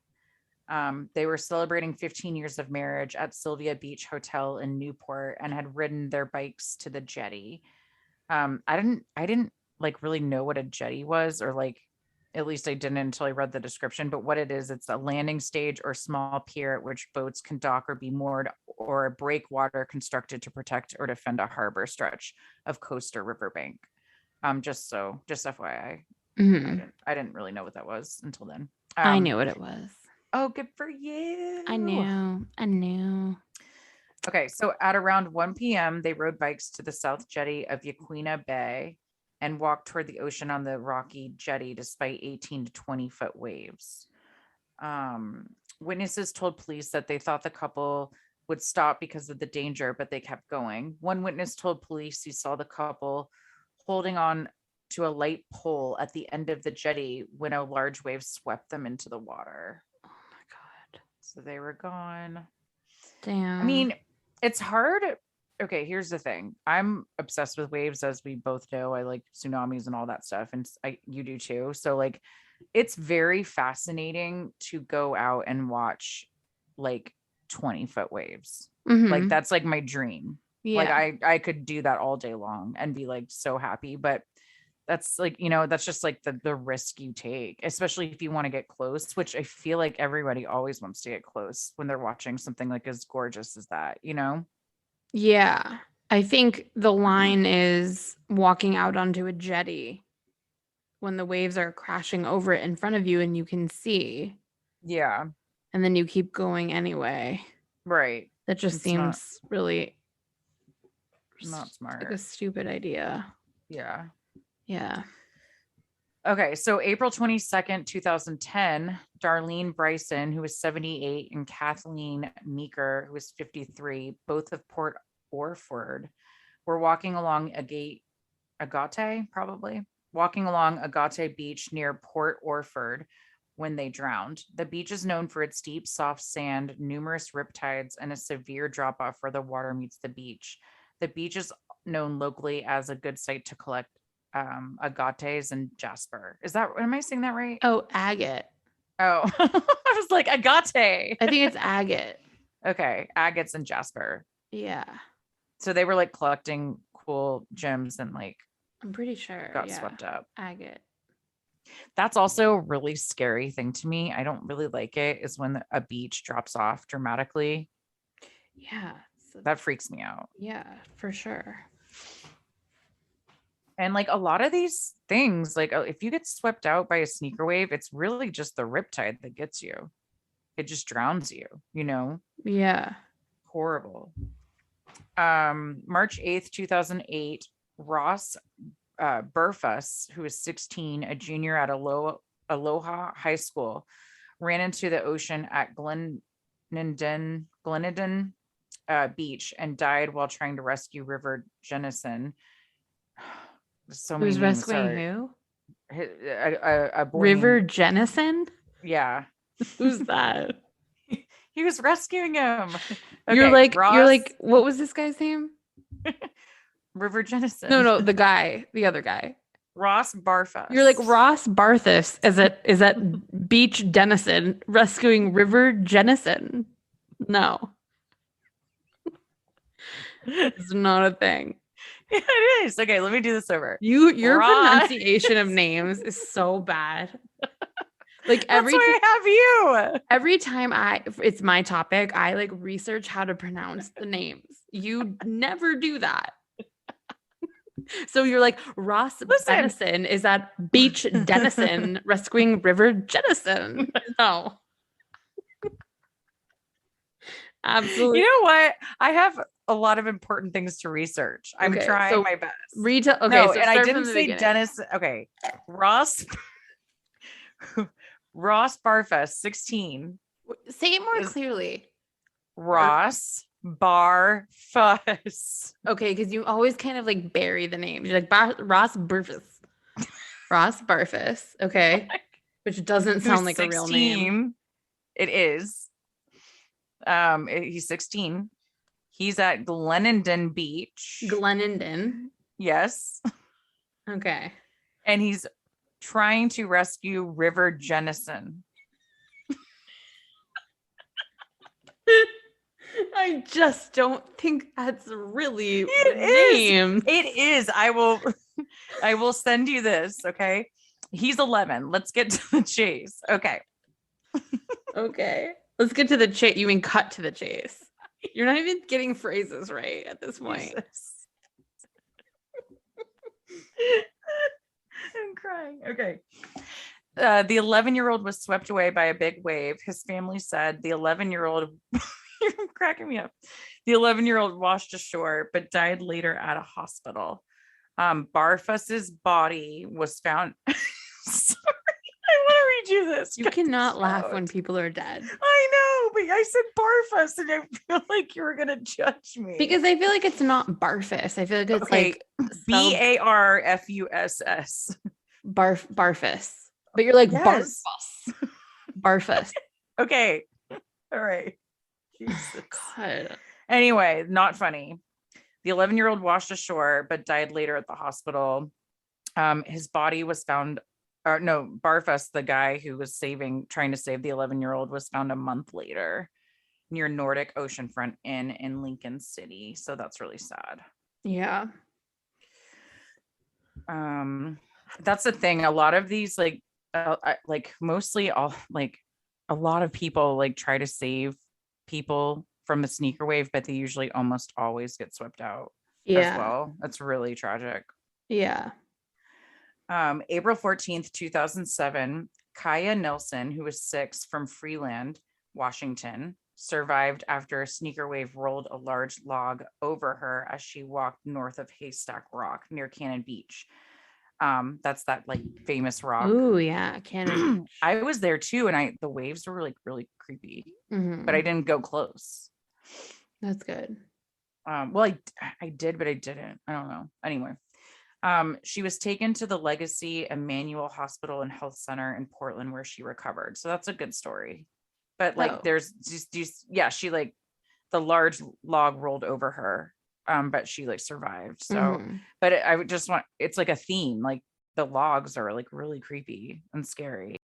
They were celebrating 15 years of marriage at Sylvia Beach Hotel in Newport and had ridden their bikes to the jetty. I didn't like really know what a jetty was, or like, at least I didn't until I read the description, but what it is, it's a landing stage or small pier at which boats can dock or be moored, or a breakwater constructed to protect or defend a harbor stretch of coast or riverbank. Just FYI. I didn't really know what that was until then.
I knew what it was.
Oh, good for you.
I knew.
Okay, so at around 1 p.m., they rode bikes to the South Jetty of Yaquina Bay and walked toward the ocean on the rocky jetty despite 18 to 20 foot waves. Witnesses told police that they thought the couple would stop because of the danger, but they kept going. One witness told police he saw the couple holding on to a light pole at the end of the jetty when a large wave swept them into the water.
Oh my God.
So they were gone.
Damn.
I mean, it's hard. Okay, here's the thing. I'm obsessed with waves, as we both know. I like tsunamis and all that stuff, and you do too. So like, it's very fascinating to go out and watch like 20-foot waves. Like that's like my dream.
Yeah.
Like I could do that all day long and be like so happy, but that's like, that's just like the risk you take, especially if you want to get close, which I feel like everybody always wants to get close when they're watching something like as gorgeous as that,
Yeah. I think the line is walking out onto a jetty when the waves are crashing over it in front of you and you can see.
Yeah.
And then you keep going anyway.
Right.
That just seems really
not smart.
Like a stupid idea.
Yeah.
Yeah.
Okay, so April 22nd, 2010, Darlene Bryson, who was 78, and Kathleen Meeker, who was 53, both of Port Orford, were walking along Agate Beach near Port Orford when they drowned. The beach is known for its deep, soft sand, numerous riptides, and a severe drop-off where the water meets the beach. The beach is known locally as a good site to collect agates and jasper. Am I saying that right?
Oh, agate.
Oh, I was like agate.
I think it's agate.
Okay, agates and jasper.
Yeah.
So they were like collecting cool gems and like
I'm pretty sure
got swept up.
Agate.
That's also a really scary thing to me. I don't really like it is when a beach drops off dramatically.
Yeah. So
That freaks me out.
yeah, for sure.
And like a lot of these things, like if you get swept out by a sneaker wave, it's really just the riptide that gets you. It just drowns you, you know?
Yeah.
Horrible. March 8th, 2008, Ross Burfuss, who was 16, a junior at Aloha High School, ran into the ocean at Glenenden Beach and died while trying to rescue River Jennison. So many
Who's
names.
rescuing
Sorry.
who?
A boy
River
named,
Jennison?
yeah.
Who's that?
He was rescuing him.
You're
Okay,
like,
Ross,
what was this guy's name?
River Jennison.
No, the other guy.
Ross Barfuss.
You're like Ross Barthus is at Beach Dennison rescuing River Jennison. No. It's not a thing.
Yeah, it is. Okay, let me do this over.
Your
Ross.
pronunciation of names is so bad. Like
That's why I have you.
every time it's my topic, I like research how to pronounce the names. You never do that. So you're like Ross Dennison is at Beach Dennison rescuing River Jennison. No. Absolutely.
You know what? I have a lot of important things to research. I'm
Okay,
trying
so
my best.
Okay,
No,
so
and I
start
didn't
from the
say
beginning.
Dennis. Okay, Ross Barfuss, 16.
Say it more clearly.
Ross Barfuss.
Okay, because you always kind of like bury the names. You're like Ross Barfus. Ross Barfus. Okay. Which doesn't sound like a real name.
It is. He's 16. He's at Glenenden Beach.
Glenenden.
Yes.
Okay.
And he's trying to rescue River Jennison.
I just don't think that's really
It
name.
It is. I will send you this. Okay. He's 11. Let's get to the chase. Okay.
Okay. Let's get to the chase. You mean cut to the chase? You're not even getting phrases right at this point.
I'm crying. Okay. The 11-year-old was swept away by a big wave. His family said the 11-year-old, you're cracking me up. The 11-year-old washed ashore, but died later at a hospital. Barfuss's body was found. Sorry, I want to read you this.
You cannot laugh when people are dead.
I know, but I said Barfuss, and I feel like you were gonna judge me
because I feel like it's not Barfus. I feel like it's like
Barfuss.
Barfus. But you're like
yes.
Barfus.
Okay. All right. Jesus.
God.
Anyway, not funny. The 11-year-old washed ashore, but died later at the hospital. His body was found, Barfuss, the guy who was trying to save the 11-year-old, was found a month later near Nordic Oceanfront Inn in Lincoln City. So that's really sad.
Yeah.
That's the thing. A lot of these, mostly all, a lot of people like try to save people from the sneaker wave, but they usually almost always get swept out as well. That's really tragic.
Yeah.
April 14th, 2007, Kaya Nilsson, who was 6 from Freeland, Washington, survived after a sneaker wave rolled a large log over her as she walked north of Haystack Rock near Cannon Beach. That's that like famous rock.
Oh yeah, Cannon.
I was there too, and the waves were like really creepy, but I didn't go close.
That's good.
Well, I did, but I didn't. I don't know. Anyway, she was taken to the Legacy Emmanuel Hospital and Health Center in Portland, where she recovered. So that's a good story. But like, there's just she like the large log rolled over her. But she like survived. So, but I would just want, it's like a theme, like the logs are like really creepy and scary.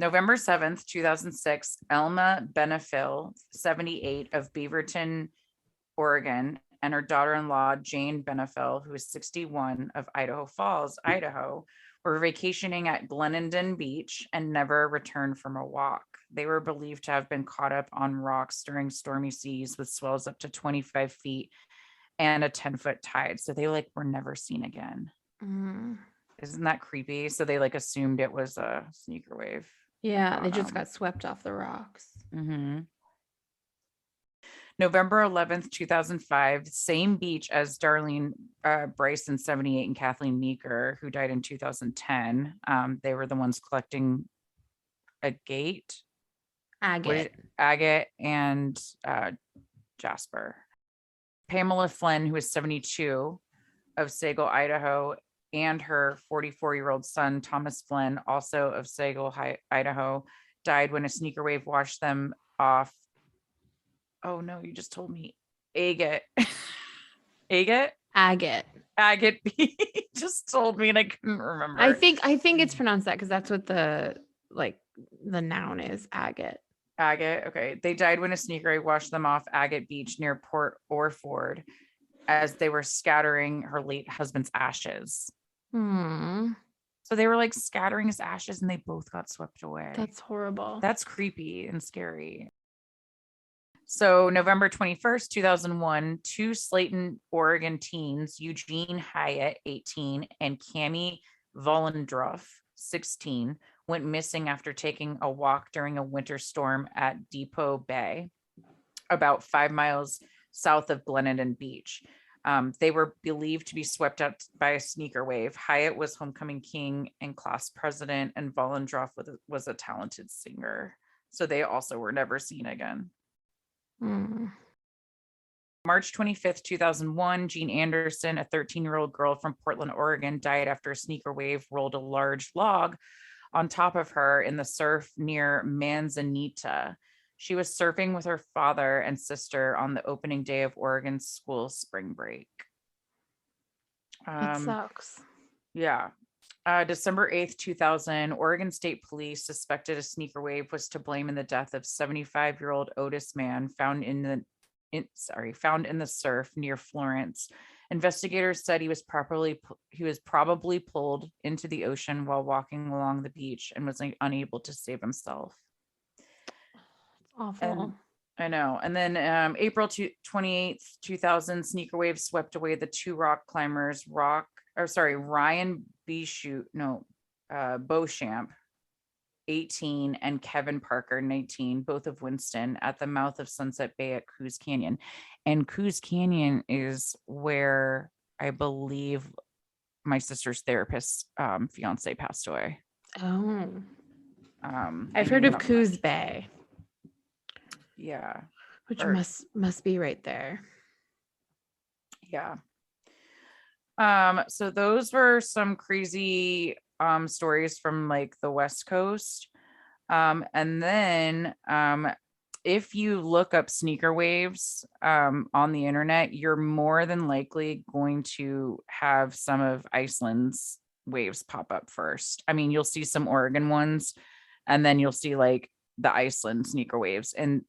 November 7th, 2006, Elma Benefill, 78, of Beaverton, Oregon, and her daughter-in-law, Jane Benefill, who is 61, of Idaho Falls, Idaho, were vacationing at Glenenden Beach and never returned from a walk. They were believed to have been caught up on rocks during stormy seas with swells up to 25 feet and a 10-foot tide. So they like were never seen again.
Mm.
Isn't that creepy? So they like assumed it was a sneaker wave.
Yeah, they just got swept off the rocks.
Mm-hmm. November 11th, 2005, same beach as Darlene Bryson, 78, and Kathleen Meeker, who died in 2010. They were the ones collecting agate, agate and jasper. Pamela Flynn, who was 72, of Sagal, Idaho, and her 44-year-old son, Thomas Flynn, also of Sagal, Idaho, died when a sneaker wave washed them off. Oh no, you just told me agate. Agate Beach. Just told me and I couldn't remember.
I think it's pronounced that because that's what the noun is, agate.
Agate. Okay. They died when a sneaker wave washed them off Agate Beach near Port Orford as they were scattering her late husband's ashes. So they were like scattering his ashes and they both got swept away.
That's horrible.
That's creepy and scary. So November 21st, 2001, two Slayton, Oregon teens, Eugene Hyatt, 18, and Cami Vollendorf, 16, went missing after taking a walk during a winter storm at Depot Bay, about 5 miles south of Glenenden Beach. They were believed to be swept up by a sneaker wave. Hyatt was homecoming king and class president, and Vollendorf was a talented singer. So they also were never seen again. March 25th, 2001, Jean Anderson, a 13-year-old girl from Portland, Oregon, died after a sneaker wave rolled a large log on top of her in the surf near Manzanita. She was surfing with her father and sister on the opening day of Oregon's school spring break.
That sucks.
Yeah. December 8th, 2000, Oregon State Police suspected a sneaker wave was to blame in the death of 75-year-old Otis Mann found in the surf near Florence. Investigators said he was probably pulled into the ocean while walking along the beach and was unable to save himself.
Awful.
I know. And then April 28th, 2000, sneaker wave swept away the two rock climbers, Ryan Beauchamp, 18, and Kevin Parker, 19, both of Winston, at the mouth of Sunset Bay at Coos Canyon. And Coos Canyon is where I believe my sister's therapist's fiance passed away.
Oh. I've heard of Coos Bay.
Yeah.
Which must be right there.
Yeah. So those were some crazy stories from like the West Coast. And then if you look up sneaker waves on the internet, you're more than likely going to have some of Iceland's waves pop up first. I mean, you'll see some Oregon ones, and then you'll see like the Iceland sneaker waves. And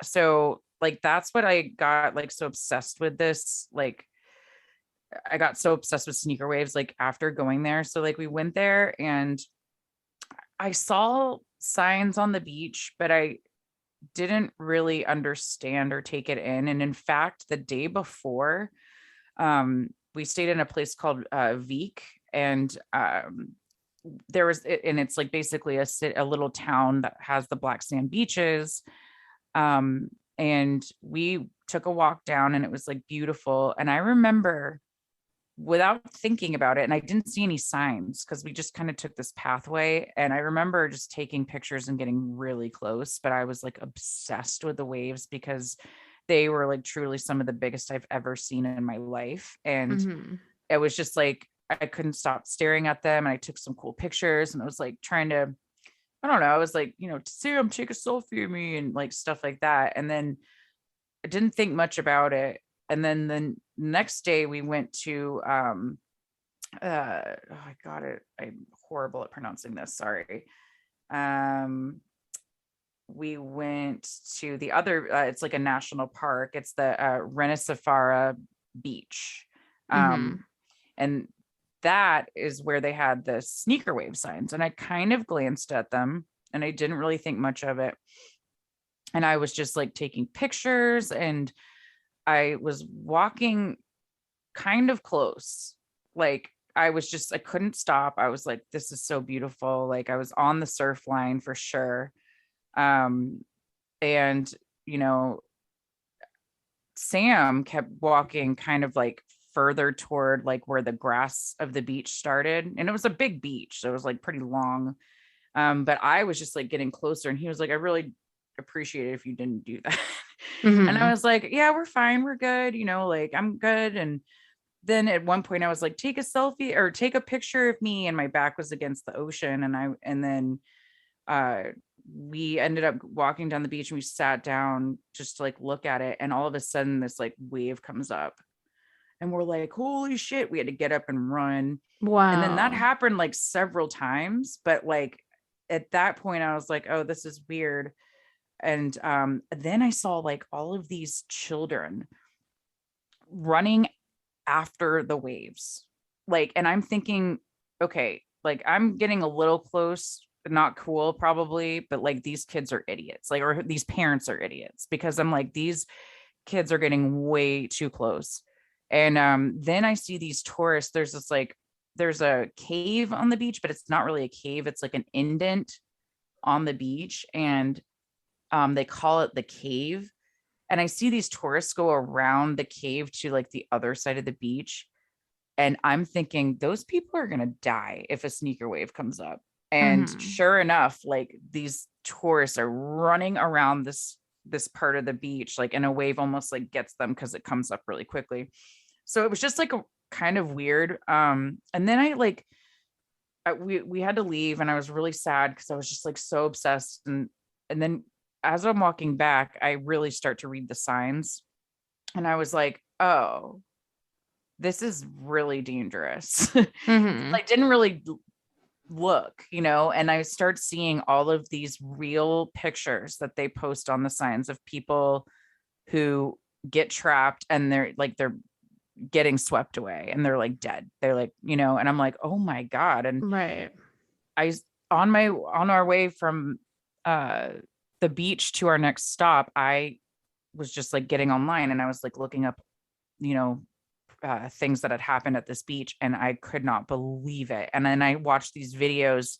so like that's what I got like so obsessed with this. Like I got so obsessed with sneaker waves like after going there. So like we went there and I saw signs on the beach, but I didn't really understand or take it in. And in fact, the day before, we stayed in a place called Vik, and there was, and it's like basically a little town that has the black sand beaches. And we took a walk down and it was like beautiful. And I remember without thinking about it, and I didn't see any signs because we just kind of took this pathway, and I remember just taking pictures and getting really close, but I was like obsessed with the waves because they were like truly some of the biggest I've ever seen in my life. And it was just like I couldn't stop staring at them, and I took some cool pictures, and I was like trying to, I don't know, I was like, Sam, take a selfie of me and like stuff like that. And then I didn't think much about it. And then the next day we went to, I got it. I'm horrible at pronouncing this. Sorry. We went to the other, it's like a national park. It's the Renisafara Beach. And that is where they had the sneaker wave signs. And I kind of glanced at them and I didn't really think much of it. And I was just like taking pictures, and I was walking kind of close. Like I couldn't stop. I was like, this is so beautiful. Like I was on the surf line for sure. And you know, Sam kept walking kind of like further toward like where the grass of the beach started. And it was a big beach, so it was like pretty long. But I was just like getting closer, and he was like, I really appreciate it if you didn't do that. And I
Mhm.
was like, yeah, we're fine, we're good, you know, like I'm good. And then at one point I was like, take a selfie or take a picture of me, and my back was against the ocean. And then uh we ended up walking down the beach, and we sat down just to like look at it, and all of a sudden this like wave comes up, and we're like, holy shit, we had to get up and run. And then that
Wow.
happened like several times, but like at that point I was like, oh, this is weird. And then I saw like all of these children running after the waves, like, and I'm thinking, okay, like I'm getting a little close, not cool probably, but like these kids are idiots, like, or these parents are idiots, because I'm like, these kids are getting way too close. And then I see these tourists. There's this like, there's a cave on the beach, but it's not really a cave, it's like an indent on the beach. And they call it the cave. And I see these tourists go around the cave to like the other side of the beach. And I'm thinking those people are going to die if a sneaker wave comes up. And
Mhm.
sure enough, like these tourists are running around this part of the beach, like, and a wave almost like gets them because it comes up really quickly. So it was just like a kind of weird. And then I like we had to leave, and I was really sad because I was just like so obsessed. And then as I'm walking back, I really start to read the signs, and I was like, oh, this is really dangerous. I
Mhm.
didn't really look, you know, and I start seeing all of these real pictures that they post on the signs of people who get trapped, and they're getting swept away, and they're like dead. They're like, you know, and I'm like, oh my God. And
Right.
I on our way from uh the beach to our next stop, I was just like getting online, and I was like looking up, you know, things that had happened at this beach, and I could not believe it. And then I watched these videos,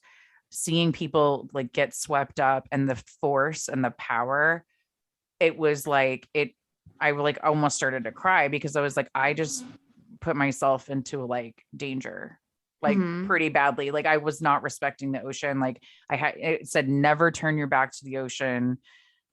seeing people like get swept up, and the force and the power. It was like I like almost started to cry, because I was like, I just put myself into like danger, like
Mhm.
pretty badly. Like I was not respecting the ocean. Like it said never turn your back to the ocean.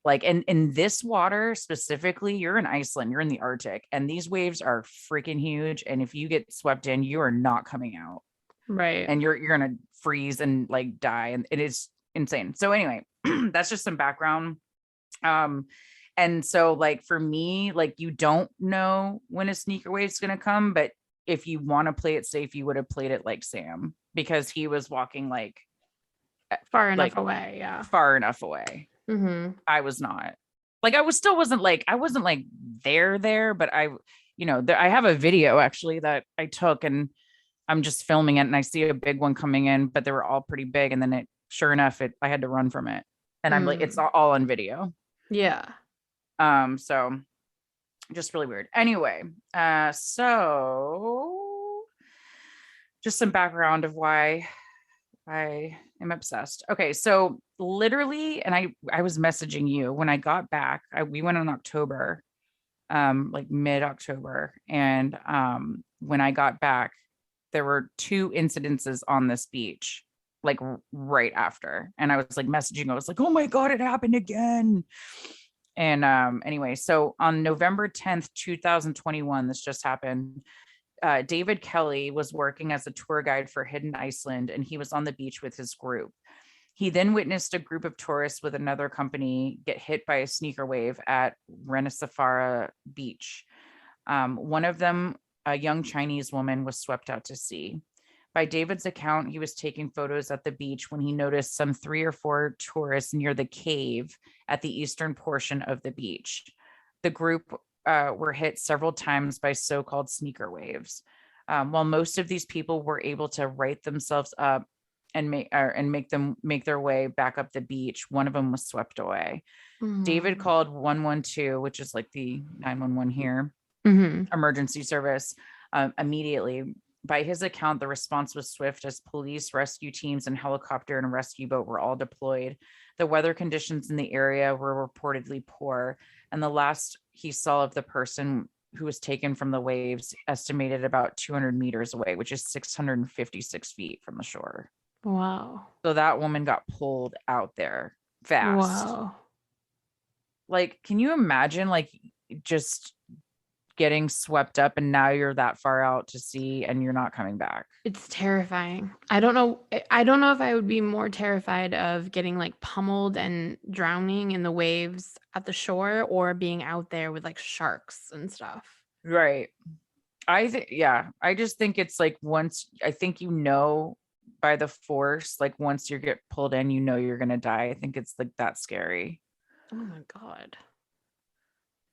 Like, and in this water specifically, you're in Iceland, you're in the Arctic, and these waves are freaking huge. And if you get swept in, you are not coming out,
Right.
and you're gonna freeze and like die. And it is insane. So anyway, that's just some background. Um, and so like for me, like you don't know when a sneaker wave's gonna come, but if you want to play it safe, you would have played it like Sam, because he was walking
Far
like
enough away. Yeah.
far enough away.
Mhm.
I was not. Like I wasn't like there, but I, you know, I have a video actually that I took, and I'm just filming it, and I see a big one coming in, but they were all pretty big. And then sure enough, I had to run from it. And I'm like, it's
Mm.
all on video.
Yeah.
So just really weird. Anyway, so just some background of why I am obsessed. Okay, so literally, and I was messaging you when I got back. We went in October, like mid-October, and when I got back, there were two incidences on this beach, like right after. And I was like messaging, I was like, oh my God, it happened again. And anyway, so on November 10th, 2021, this just happened. David Kelly was working as a tour guide for Hidden Iceland, and he was on the beach with his group. He then witnessed a group of tourists with another company get hit by a sneaker wave at Renisafara Beach. One of them, a young Chinese woman, was swept out to sea. By David's account, he was taking photos at the beach when he noticed some 3 or 4 tourists near the cave at the eastern portion of the beach. The group were hit several times by so-called sneaker waves. While most of these people were able to right themselves up and make their way back up the beach, one of them was swept away. David called 112, which is like the 911 here, emergency service, immediately. By his account, the response was swift as police, rescue teams, and helicopter and a rescue boat were all deployed. The weather conditions in the area were reportedly poor, and the last he saw of the person who was taken from the waves estimated about 200 meters away, which is 656 feet from the shore.
Wow.
So that woman got pulled out there fast.
Wow.
Like, can you imagine like just getting swept up and now you're that far out to sea and you're not coming back?
It's terrifying. I don't know if I would be more terrified of getting like pummeled and drowning in the waves at the shore or being out there with like sharks and stuff.
Right. I just think it's like once I think by the force, like once you get pulled in, you're gonna die. I think it's like that scary.
Oh my God.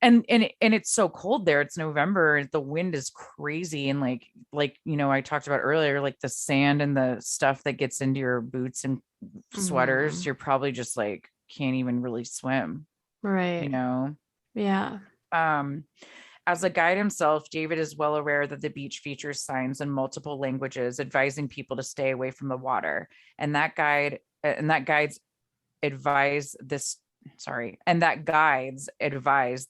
And it's so cold there. It's November. The wind is crazy. And like, I talked about earlier, like the sand and the stuff that gets into your boots and sweaters, you're probably just like, can't even really swim.
Right. Yeah.
As a guide himself, David is well aware that the beach features signs in multiple languages advising people to stay away from the water. And that guides advise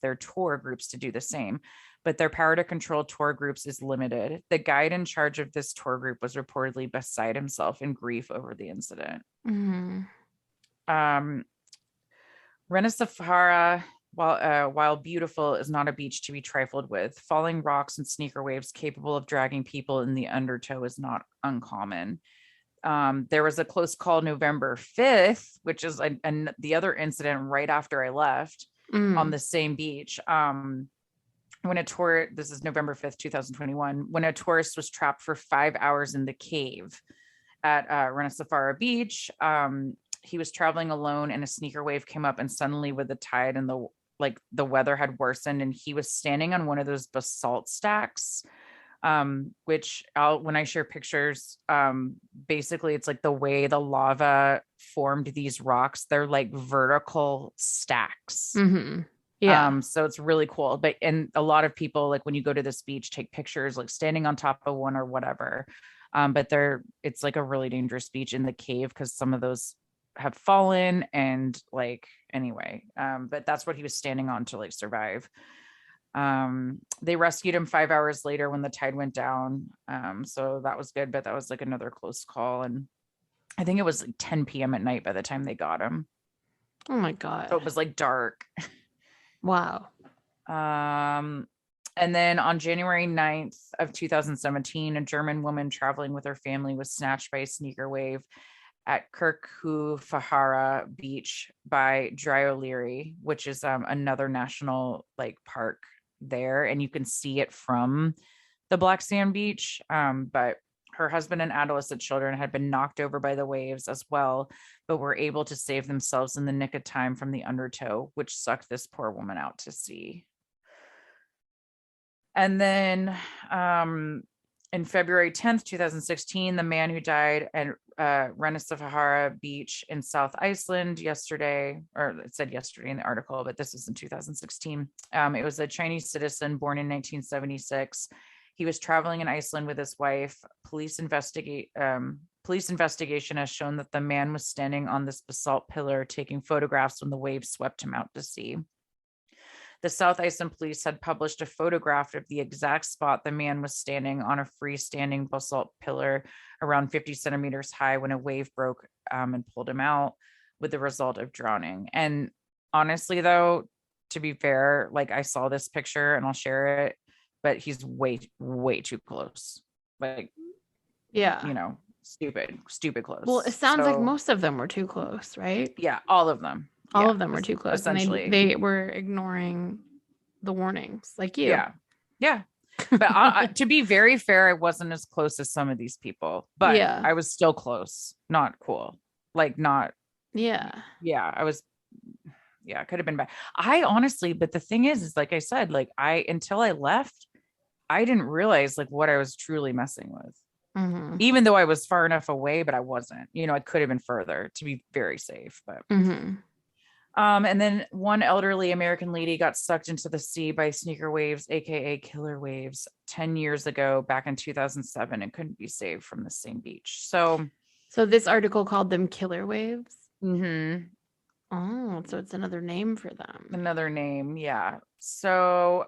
their tour groups to do the same, but their power to control tour groups is limited. The guide in charge of this tour group was reportedly beside himself in grief over the incident. Renisafara, while beautiful, is not a beach to be trifled with. Falling rocks and sneaker waves capable of dragging people in the undertow is not uncommon. There was a close call November 5th, which is the other incident right after I left on the same beach. This is November 5th, 2021, when a tourist was trapped for 5 hours in the cave at Renisafara Beach. He was traveling alone and a sneaker wave came up, and suddenly with the tide and the weather had worsened, and he was standing on one of those basalt stacks, which when I share pictures, basically it's like the way the lava formed these rocks, they're like vertical stacks.
Yeah.
So it's really cool. And a lot of people, like when you go to this beach, take pictures like standing on top of one or whatever. But it's like a really dangerous beach in the cave because some of those have fallen and like, anyway, but that's what he was standing on to like survive. They rescued him 5 hours later when the tide went down. So that was good, but that was like another close call. And I think it was like 10 p.m. at night by the time they got him.
Oh my God.
So it was like dark.
Wow.
And then on January 9th of 2017, a German woman traveling with her family was snatched by a sneaker wave at Kirkhu-Fahara Beach by Dry O'Leary, which is another national like park there, and you can see it from the Black Sand Beach. But her husband and adolescent children had been knocked over by the waves as well, but were able to save themselves in the nick of time from the undertow, which sucked this poor woman out to sea. And then in February 10th, 2016, the man who died at Renisafara Beach in South Iceland yesterday, or it said yesterday in the article, but this was in 2016. It was a Chinese citizen born in 1976. He was traveling in Iceland with his wife. Police investigation has shown that the man was standing on this basalt pillar taking photographs when the waves swept him out to sea. The South Iceland police had published a photograph of the exact spot the man was standing on a freestanding basalt pillar around 50 centimeters high when a wave broke and pulled him out, with the result of drowning. And honestly, though, to be fair, like I saw this picture and I'll share it, but he's way, way too close. Like,
yeah,
stupid close.
Well, it sounds like most of them were too close, right?
Yeah, all of them.
All of them were too close.
Essentially.
And they were ignoring the warnings, like you.
Yeah. But to be very fair, I wasn't as close as some of these people, but
yeah.
I was still close. Not cool. Like not.
Yeah.
Yeah, I was. Yeah, it could have been bad. I honestly, but the thing is like I said, like until I left, I didn't realize like what I was truly messing with,
Mm-hmm.
even though I was far enough away, but I wasn't, I could have been further to be very safe, but
Mm-hmm.
and then one elderly American lady got sucked into the sea by sneaker waves, aka killer waves, 10 years ago, back in 2007, and couldn't be saved from the same beach. So
this article called them killer waves.
mm-hmm.
Oh, so it's another name for them.
Another name, yeah. So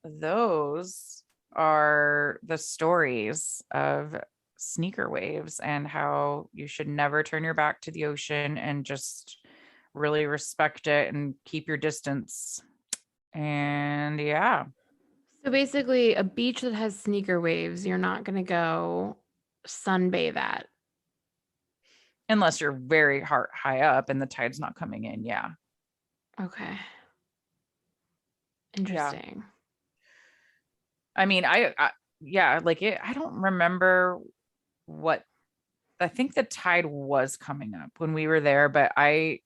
those are the stories of sneaker waves and how you should never turn your back to the ocean and just really respect it and keep your distance. And yeah,
So basically, a beach that has sneaker waves, you're not going to go sunbathe at.
unless you're very high up and the tide's not coming in, yeah.
Okay. Interesting.
I mean, I yeah, like I don't remember what, I think the tide was coming up when we were there, but I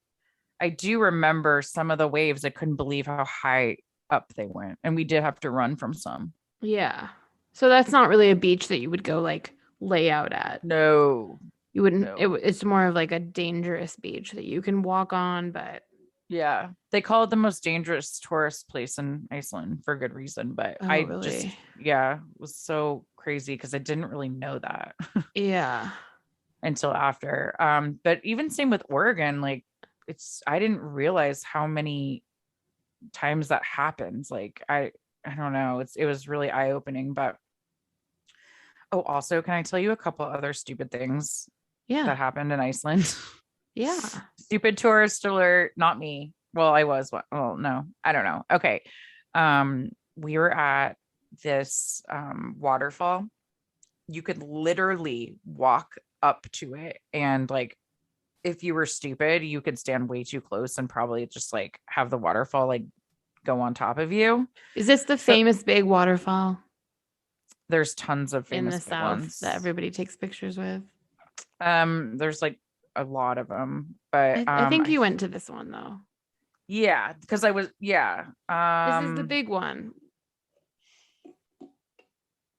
do remember some of the waves. I couldn't believe how high up they went, and we did have to run from some.
Yeah. So that's not really a beach that you would go like lay out at.
No,
You wouldn't.
no.
It's more of like a dangerous beach that you can walk on, but
Yeah, they call it the most dangerous tourist place in Iceland for good reason, but
oh,
I just,
really?
yeah, was so crazy because I didn't really know that
Yeah.
until after. But even same with Oregon, like I didn't realize how many times that happens. Like I don't know, it was really eye-opening. But oh, also, can I tell you a couple other stupid things
Yeah.
that happened in Iceland?
Yeah.
Stupid tourist alert, not me. Well, I was. Well, no, I don't know. Okay. We were at this waterfall. You could literally walk up to it, and like if you were stupid, you could stand way too close and probably just like have the waterfall like go on top of you.
Is this the
So
famous big waterfall
there's tons of
in
famous
the
big
south
ones.
that everybody takes pictures with?
There's like a lot of them, but
I think you went to this one though.
yeah, because I was, yeah.
This is the big one.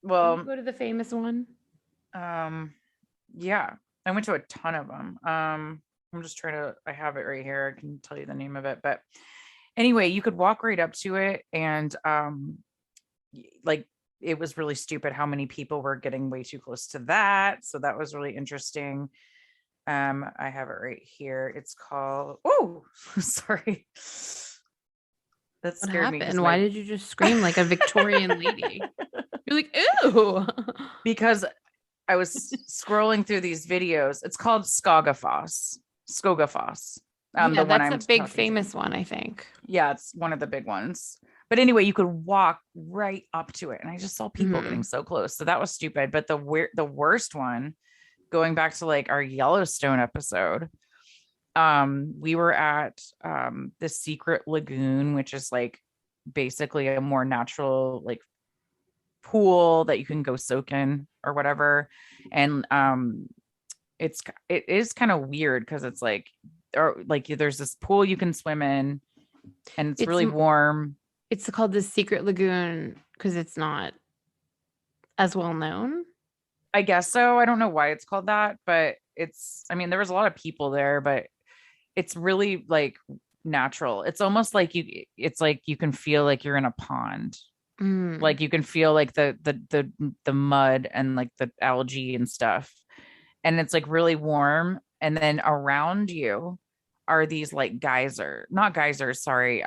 Well,
Did you go to the famous one?
yeah, I went to a ton of them. I'm just trying to, I have it right here. I can tell you the name of it, but anyway, you could walk right up to it, and like it was really stupid how many people were getting way too close to that. So that was really interesting. I have it right here. It's called, oh, sorry. That
What
scared me.
happened? Why did you just scream like a Victorian lady? You're like, ew.
Because I was scrolling through these videos. It's called Skogafoss. Skogafoss.
Yeah,
The one
that's
I'm
a big
talking to.
famous one, I think.
Yeah, it's one of the big ones. But anyway, you could walk right up to it, and I just saw people getting so close. So that was stupid. But the worst one, going back to like our Yellowstone episode, we were at the Secret Lagoon, which is like basically a more natural like pool that you can go soak in or whatever. And it is kind of weird because it's like, or like there's this pool you can swim in, and it's really warm.
It's called the Secret Lagoon because it's not as well known.
I guess so. I don't know why it's called that, but I mean, there was a lot of people there, but it's really like natural. It's almost like it's like you can feel like you're in a pond. Like you can feel like the mud and like the algae and stuff. And it's like really warm. And then around you are these like not geysers, sorry.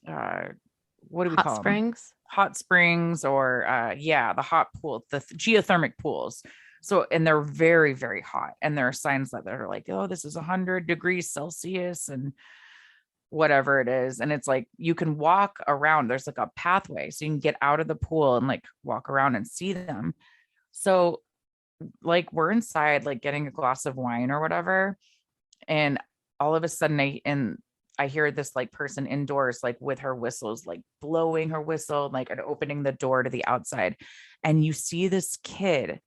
What do we call them? Hot springs, or the hot pool, the geothermic pools. So, and they're very, very hot. And there are signs that they're like, oh, this is 100 degrees Celsius and whatever it is. And it's like, you can walk around. There's like a pathway. So you can get out of the pool and like walk around and see them. So like we're inside, like getting a glass of wine or whatever. And all of a sudden I hear this like person indoors, like with her whistles, like blowing her whistle, like and opening the door to the outside. And you see this kid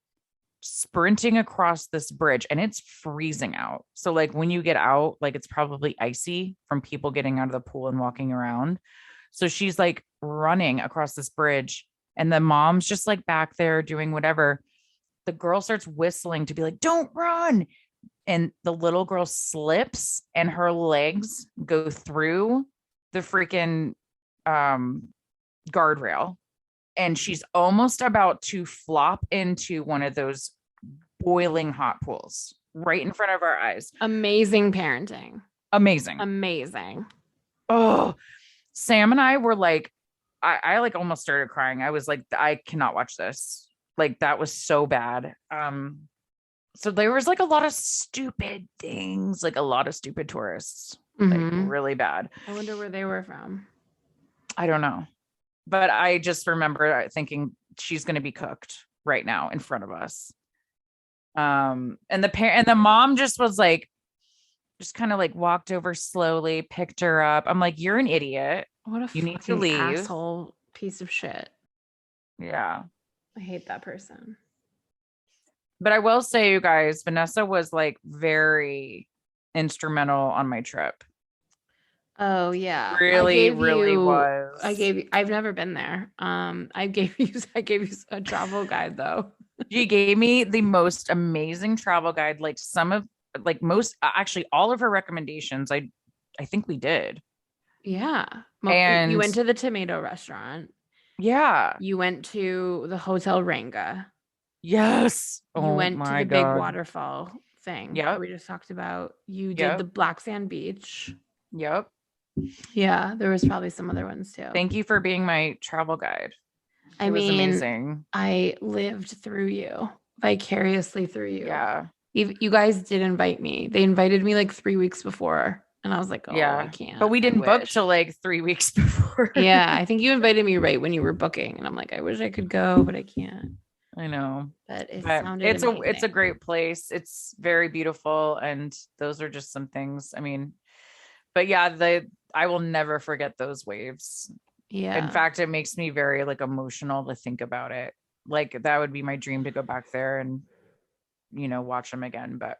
sprinting across this bridge, and it's freezing out. So like when you get out, like it's probably icy from people getting out of the pool and walking around. So she's like running across this bridge And the mom's just like back there doing whatever. The girl starts whistling to be like, don't run. And the little girl slips and her legs go through the freaking guardrail. And she's almost about to flop into one of those boiling hot pools right in front of our eyes.
Amazing parenting.
Amazing.
Amazing.
Oh, Sam and I were like, I like almost started crying. I was like, I cannot watch this. Like that was so bad. So there was like a lot of stupid things, like a lot of stupid tourists, like really bad.
I wonder where they were from.
I don't know. But I just remember thinking she's going to be cooked right now in front of us. And the mom just was like, just kind of like walked over slowly, picked her up. I'm like, you're an idiot.
What a
you need to leave.
Asshole piece of shit.
Yeah.
I hate that person.
But I will say, you guys, Vanessa was like very instrumental on my trip.
Oh yeah.
Really was.
I've never been there. I gave you a travel guide though.
She gave me the most amazing travel guide. Like actually all of her recommendations. I think we did.
Yeah.
And
you went to the tomato restaurant.
Yeah.
You went to the Hotel Ranga.
Yes.
You went to the big waterfall thing.
Yep.
We just talked about. You did the Black Sand Beach.
Yep.
Yeah, there was probably some other ones too.
Thank you for being my travel guide. It was amazing.
I lived through you, vicariously through you.
Yeah.
You guys did invite me. They invited me like 3 weeks before. And I was like, oh, yeah, I can't.
But we didn't book till like 3 weeks before.
Yeah, I think you invited me right when you were booking. And I'm like, I wish I could go, but I can't.
I know.
But
it's a great place. It's very beautiful. And those are just some things. I mean, but yeah, I will never forget those waves.
Yeah.
In fact, it makes me very like emotional to think about it. Like that would be my dream to go back there and, watch them again. But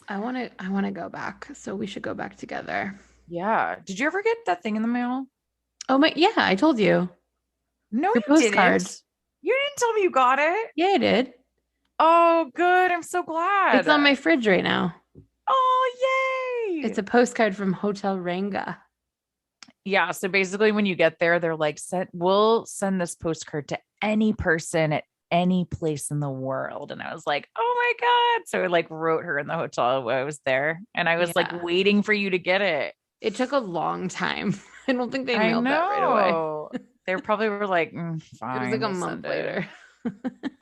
I want to go back. So we should go back together.
Yeah. Did you ever get that thing in the mail?
Oh my, yeah, I told you.
No,
your postcard. Didn't.
You didn't tell me you got it.
Yeah, I did.
Oh, good. I'm so glad.
It's on my fridge right now.
Oh, yay.
It's a postcard from Hotel Ranga.
Yeah. So basically when you get there, they're like, we'll send this postcard to any person at any place in the world. And I was like, oh my God. So I like wrote her in the hotel while I was there. And I was like waiting for you to get it.
It took a long time. I don't think they mailed that right away.
They probably were like, fine.
It was like a month later.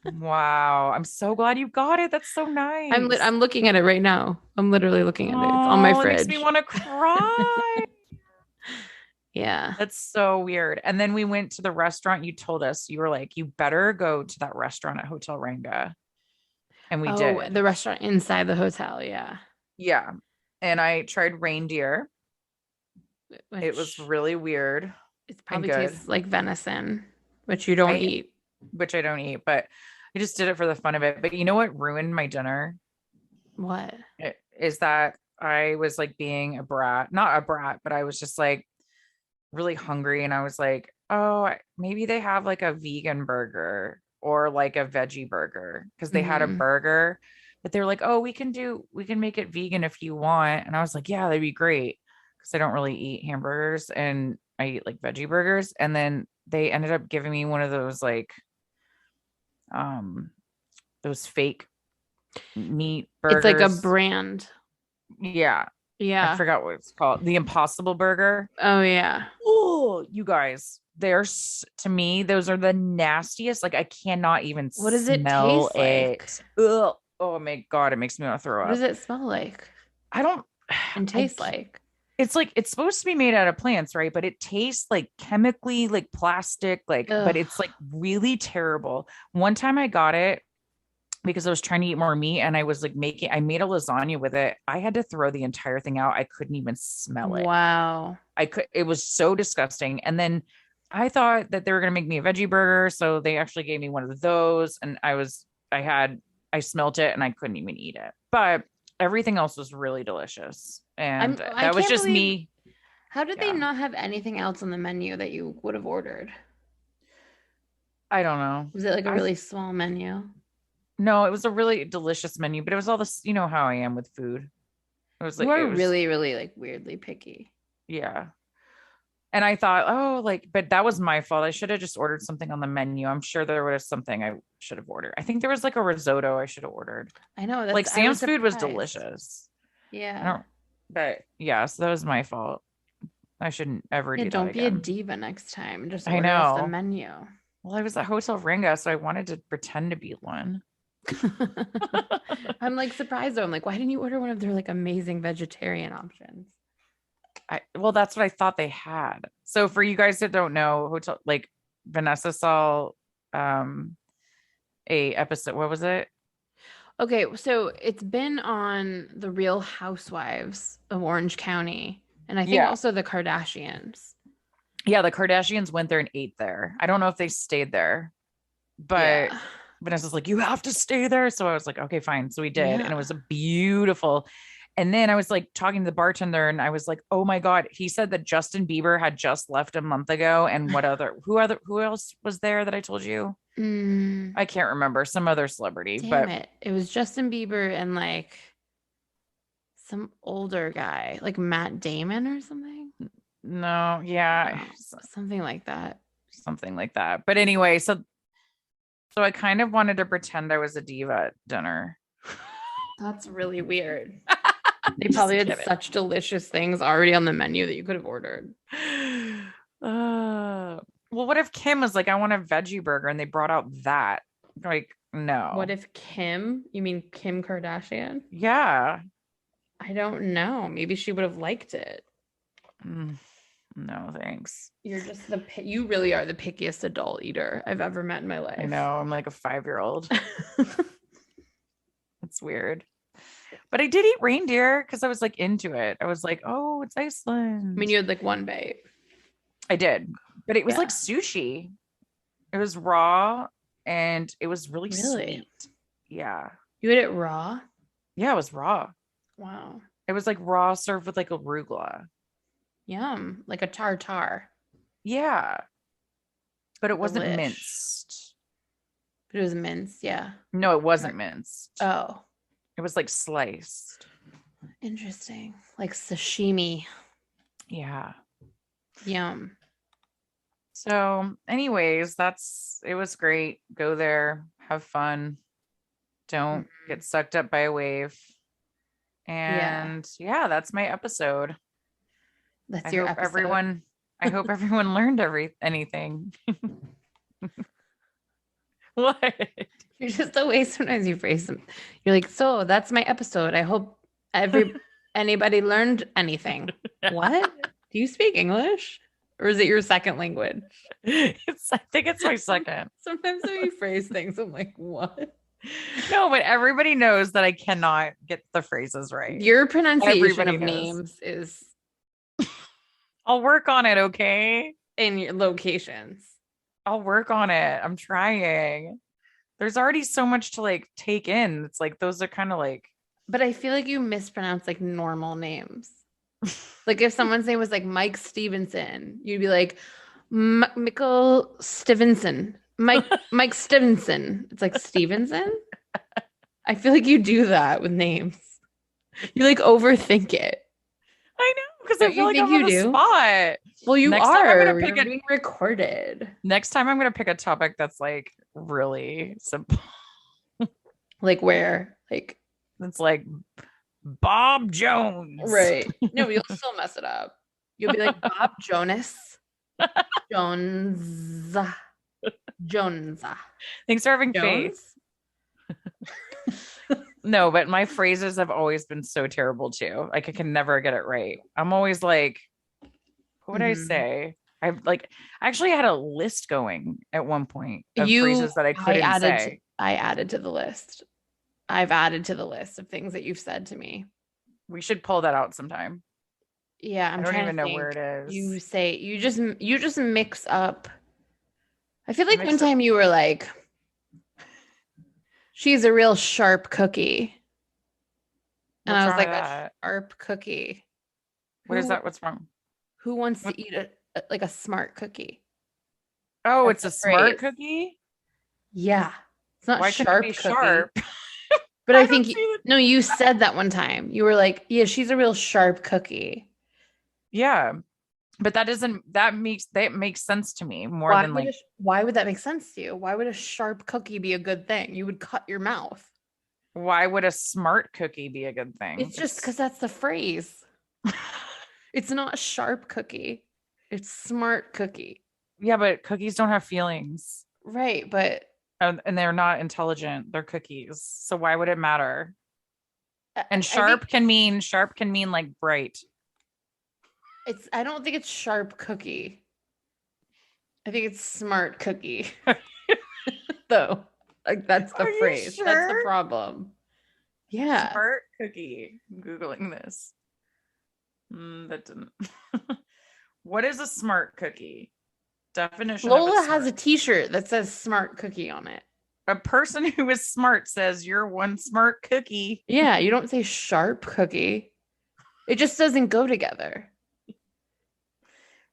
Wow. I'm so glad you got it. That's so nice.
I'm looking at it right now. I'm literally looking at it. It's on my fridge.
It makes me want to cry.
Yeah.
That's so weird. And then we went to the restaurant. You told us, you were like, you better go to that restaurant at Hotel Ranga. And we did.
The restaurant inside the hotel. Yeah.
Yeah. And I tried reindeer. It was really weird.
It probably tastes like venison, which you don't eat.
Which I don't eat, but I just did it for the fun of it. But you know what ruined my dinner?
What?
Is that I was like being a brat, not a brat, but I was just like really hungry. And I was like, oh, maybe they have like a vegan burger or like a veggie burger. Cause they had a burger, but they're like, oh, we can make it vegan if you want. And I was like, yeah, that'd be great. Cause I don't really eat hamburgers and I eat like veggie burgers. And then they ended up giving me one of those like, those fake meat burgers.
It's like a brand.
Yeah.
Yeah.
I forgot what it's called. The Impossible Burger.
Oh yeah.
Oh, you guys, to me, those are the nastiest. Like I cannot even
what does it
smell
taste like?
Ugh. Oh my God. It makes me want to throw up.
What does it smell like?
I don't
and taste like.
It's like, it's supposed to be made out of plants, right? But it tastes like chemically, like plastic, like, but it's like really terrible. One time I got it because I was trying to eat more meat and I was like I made a lasagna with it. I had to throw the entire thing out. I couldn't even smell it.
Wow.
It was so disgusting. And then I thought that they were going to make me a veggie burger. So they actually gave me one of those and I smelt it and I couldn't even eat it, but everything else was really delicious. And that was just me.
How did they not have anything else on the menu that you would have ordered?
I don't know.
Was it like a
I
really small menu?
No, it was a really delicious menu, but it was all this, you know how I am with food. It was
You
like
are
it was
really, really like weirdly picky.
yeah. And I thought, oh, like, but that was my fault. I should have just ordered something on the menu. I'm sure there was something I should have ordered. I think there was like a risotto I should have ordered.
I know
Like
I was
Sam's food was
surprised.
delicious. I
Yeah.
don't, but yeah, so that was my fault. I shouldn't ever
Yeah,
do that
don't be a
again.
diva next time. Just
I
order off the
know.
menu.
Well, I was at Hotel Ringa, so I wanted to pretend to be one.
I'm like surprised though. I'm like, why didn't you order one of their like amazing vegetarian options?
Well, that's what I thought they had. So for you guys that don't know, Vanessa saw a episode. What was it?
Okay, so it's been on the Real Housewives of Orange County, and I think
Yeah.
also the Kardashians.
Yeah, the Kardashians went there and ate there. I don't know if they stayed there, but
Yeah.
Vanessa's like, you have to stay there. So I was like, okay, fine. So we did. And it was
Yeah.
a beautiful. And then I was like talking to the bartender and I was like, oh my God. He said that Justin Bieber had just left a month ago. And who else was there that I told you? I can't remember. Some other celebrity.
Damn it. It was Justin Bieber and like some older guy, like Matt Damon or something.
No, yeah.
Something like that.
Something like that. But anyway, so I kind of wanted to pretend I was a diva at dinner.
That's really weird. They probably had such delicious things already on the menu that you could have ordered.
Well, what if Kim was like, I want a veggie burger, and they brought out that? Like, no.
What if you mean Kim Kardashian?
Yeah.
I don't know. Maybe she would have liked it.
No, thanks.
You're just you really are the pickiest adult eater I've ever met in my life.
I know. I'm like a 5-year-old. It's weird. But I did eat reindeer because I was like into it. I was like, oh, it's Iceland.
I mean, you had like one bite.
I did, but it was like sushi. It was raw and it was really sweet. Yeah.
You ate it raw?
Yeah, it was raw.
Wow.
It was like raw served with like arugula.
Yum. Like a tartare.
Yeah. But it wasn't
Delish.
minced.
But it was minced, yeah.
No, it wasn't minced.
Oh.
It was like sliced.
Interesting. Like sashimi.
Yeah.
Yum.
So, anyways, it was great. Go there, have fun. Don't get sucked up by a wave. And yeah, that's my episode.
That's your episode.
I hope everyone learned anything. What?
You're just the way sometimes you phrase them. You're like, so that's my episode. I hope anybody learned anything. What? Do you speak English? Or is it your second language?
I think it's my second.
Sometimes when you phrase things, I'm like, what?
No, but everybody knows that I cannot get the phrases right.
Your pronunciation
Everybody
of
knows.
names is
I'll work on it, okay?
in your locations.
I'll work on it. I'm trying. There's already so much to like take in. It's like those are kind of like.
But I feel like you mispronounce like normal names. Like if someone's name was like Mike Stevenson, you'd be like Michael Stevenson. Mike Stevenson. It's like Stevenson. I feel like you do that with names. You like overthink it.
I know because I feel like
think
I'm on the
you do?
spot.
Well, you
Next time I'm
are.
gonna pick
You're being recorded.
Next time I'm gonna pick a topic that's like really simple.
Like where? Like
it's like Bob Jones.
right. No, you'll still mess it up. You'll be like Bob Jonas. Jones.
Thanks for having faith. No, but my phrases have always been so terrible too. Like I can never get it right. I'm always like, what would I say? I actually had a list going at one point of phrases that I couldn't say.
I added to the list. I've added to the list of things that you've said to me.
We should pull that out sometime.
Yeah,
I don't even know where it is.
You just mix up. I feel like one time you were like, she's a real sharp cookie. And I was like, a sharp cookie.
What is that? What's wrong?
Who wants to eat a smart cookie?
Oh, it's a smart cookie?
Yeah. It's not
Why couldn't
sharp
it be
cookie.
sharp?
But
I
I
don't
think
see the-
no, you said that one time. You were like, yeah, she's a real sharp cookie.
Yeah. But that makes sense to me more than like,
Why would that make sense to you? Why would a sharp cookie be a good thing? You would cut your mouth.
why would a smart cookie be a good thing?
It's just because that's the phrase. It's not sharp cookie. It's smart cookie.
Yeah, but cookies don't have feelings.
Right, but
And they're not intelligent. They're cookies. So why would it matter? And
I
sharp
think
can mean like bright.
I don't think it's sharp cookie. I think it's smart cookie. Though. Like that's the
Are you
phrase. That's the
sure?
problem. Yeah.
Smart cookie. I'm Googling this. That didn't. What is a smart cookie? Definition of
Lola
a
has a
smart.
t-shirt that says smart cookie on it.
A person who is smart says you're one smart cookie.
Yeah, you don't say sharp cookie. It just doesn't go together.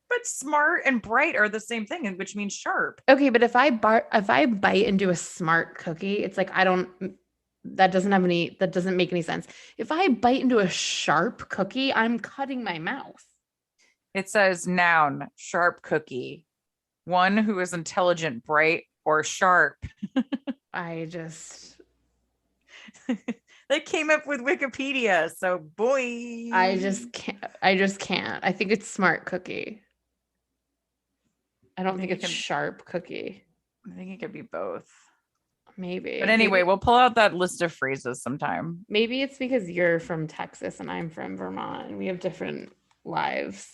But smart and bright are the same thing, which means sharp.
Okay, but if I bite into a smart cookie, it's like that doesn't make any sense. If I bite into a sharp cookie, I'm cutting my mouth.
It says noun, sharp cookie. One who is intelligent, bright, or sharp.
I just
They came up with Wikipedia, so boy.
I just can't. I think it's smart cookie. I don't think it's sharp cookie.
I think it could be both.
Maybe.
But anyway, we'll pull out that list of phrases sometime.
Maybe it's because you're from Texas and I'm from Vermont and we have different lives.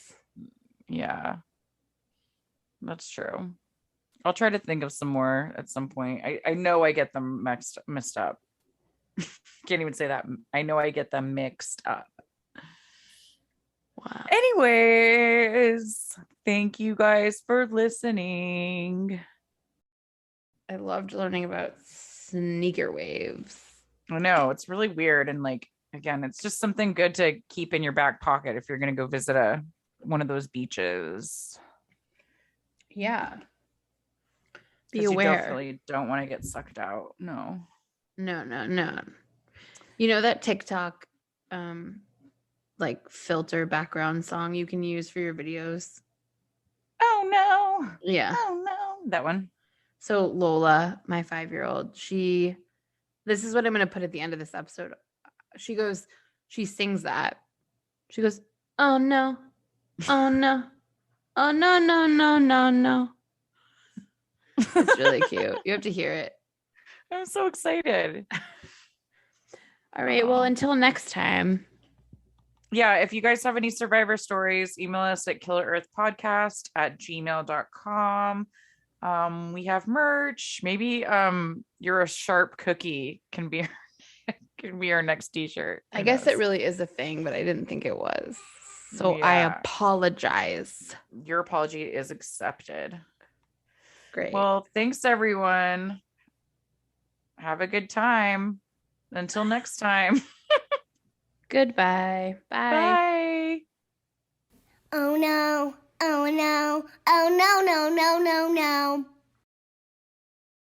Yeah. That's true. I'll try to think of some more at some point. I know I get them mixed up. Can't even say that. I know I get them mixed up.
Wow.
Anyways, thank you guys for listening.
I loved learning about sneaker waves.
I know it's really weird. And like, again, it's just something good to keep in your back pocket if you're going to go visit one of those beaches.
Yeah. Be
'Cause
aware.
You definitely don't want to get sucked out. No.
No. You know that TikTok like filter background song you can use for your videos?
Oh no.
Yeah.
Oh no. That one.
So Lola, my 5-year-old, this is what I'm going to put at the end of this episode. She sings that. She goes, "Oh no. Oh no. Oh no, no, no, no, no." It's really cute. You have to hear it.
I'm so excited.
All right. Well, until next time.
Yeah, if you guys have any survivor stories, email us at killerearthpodcast@gmail.com. We have merch. Maybe you're a sharp cookie can be our next t-shirt.
I guess it really is a thing, but I didn't think it was. So
Yeah.
I apologize.
Your apology is accepted.
Great.
Well, thanks everyone. Have a good time. Until next time.
Goodbye. Bye.
Bye.
Oh no, oh no, oh no, no, no, no, no.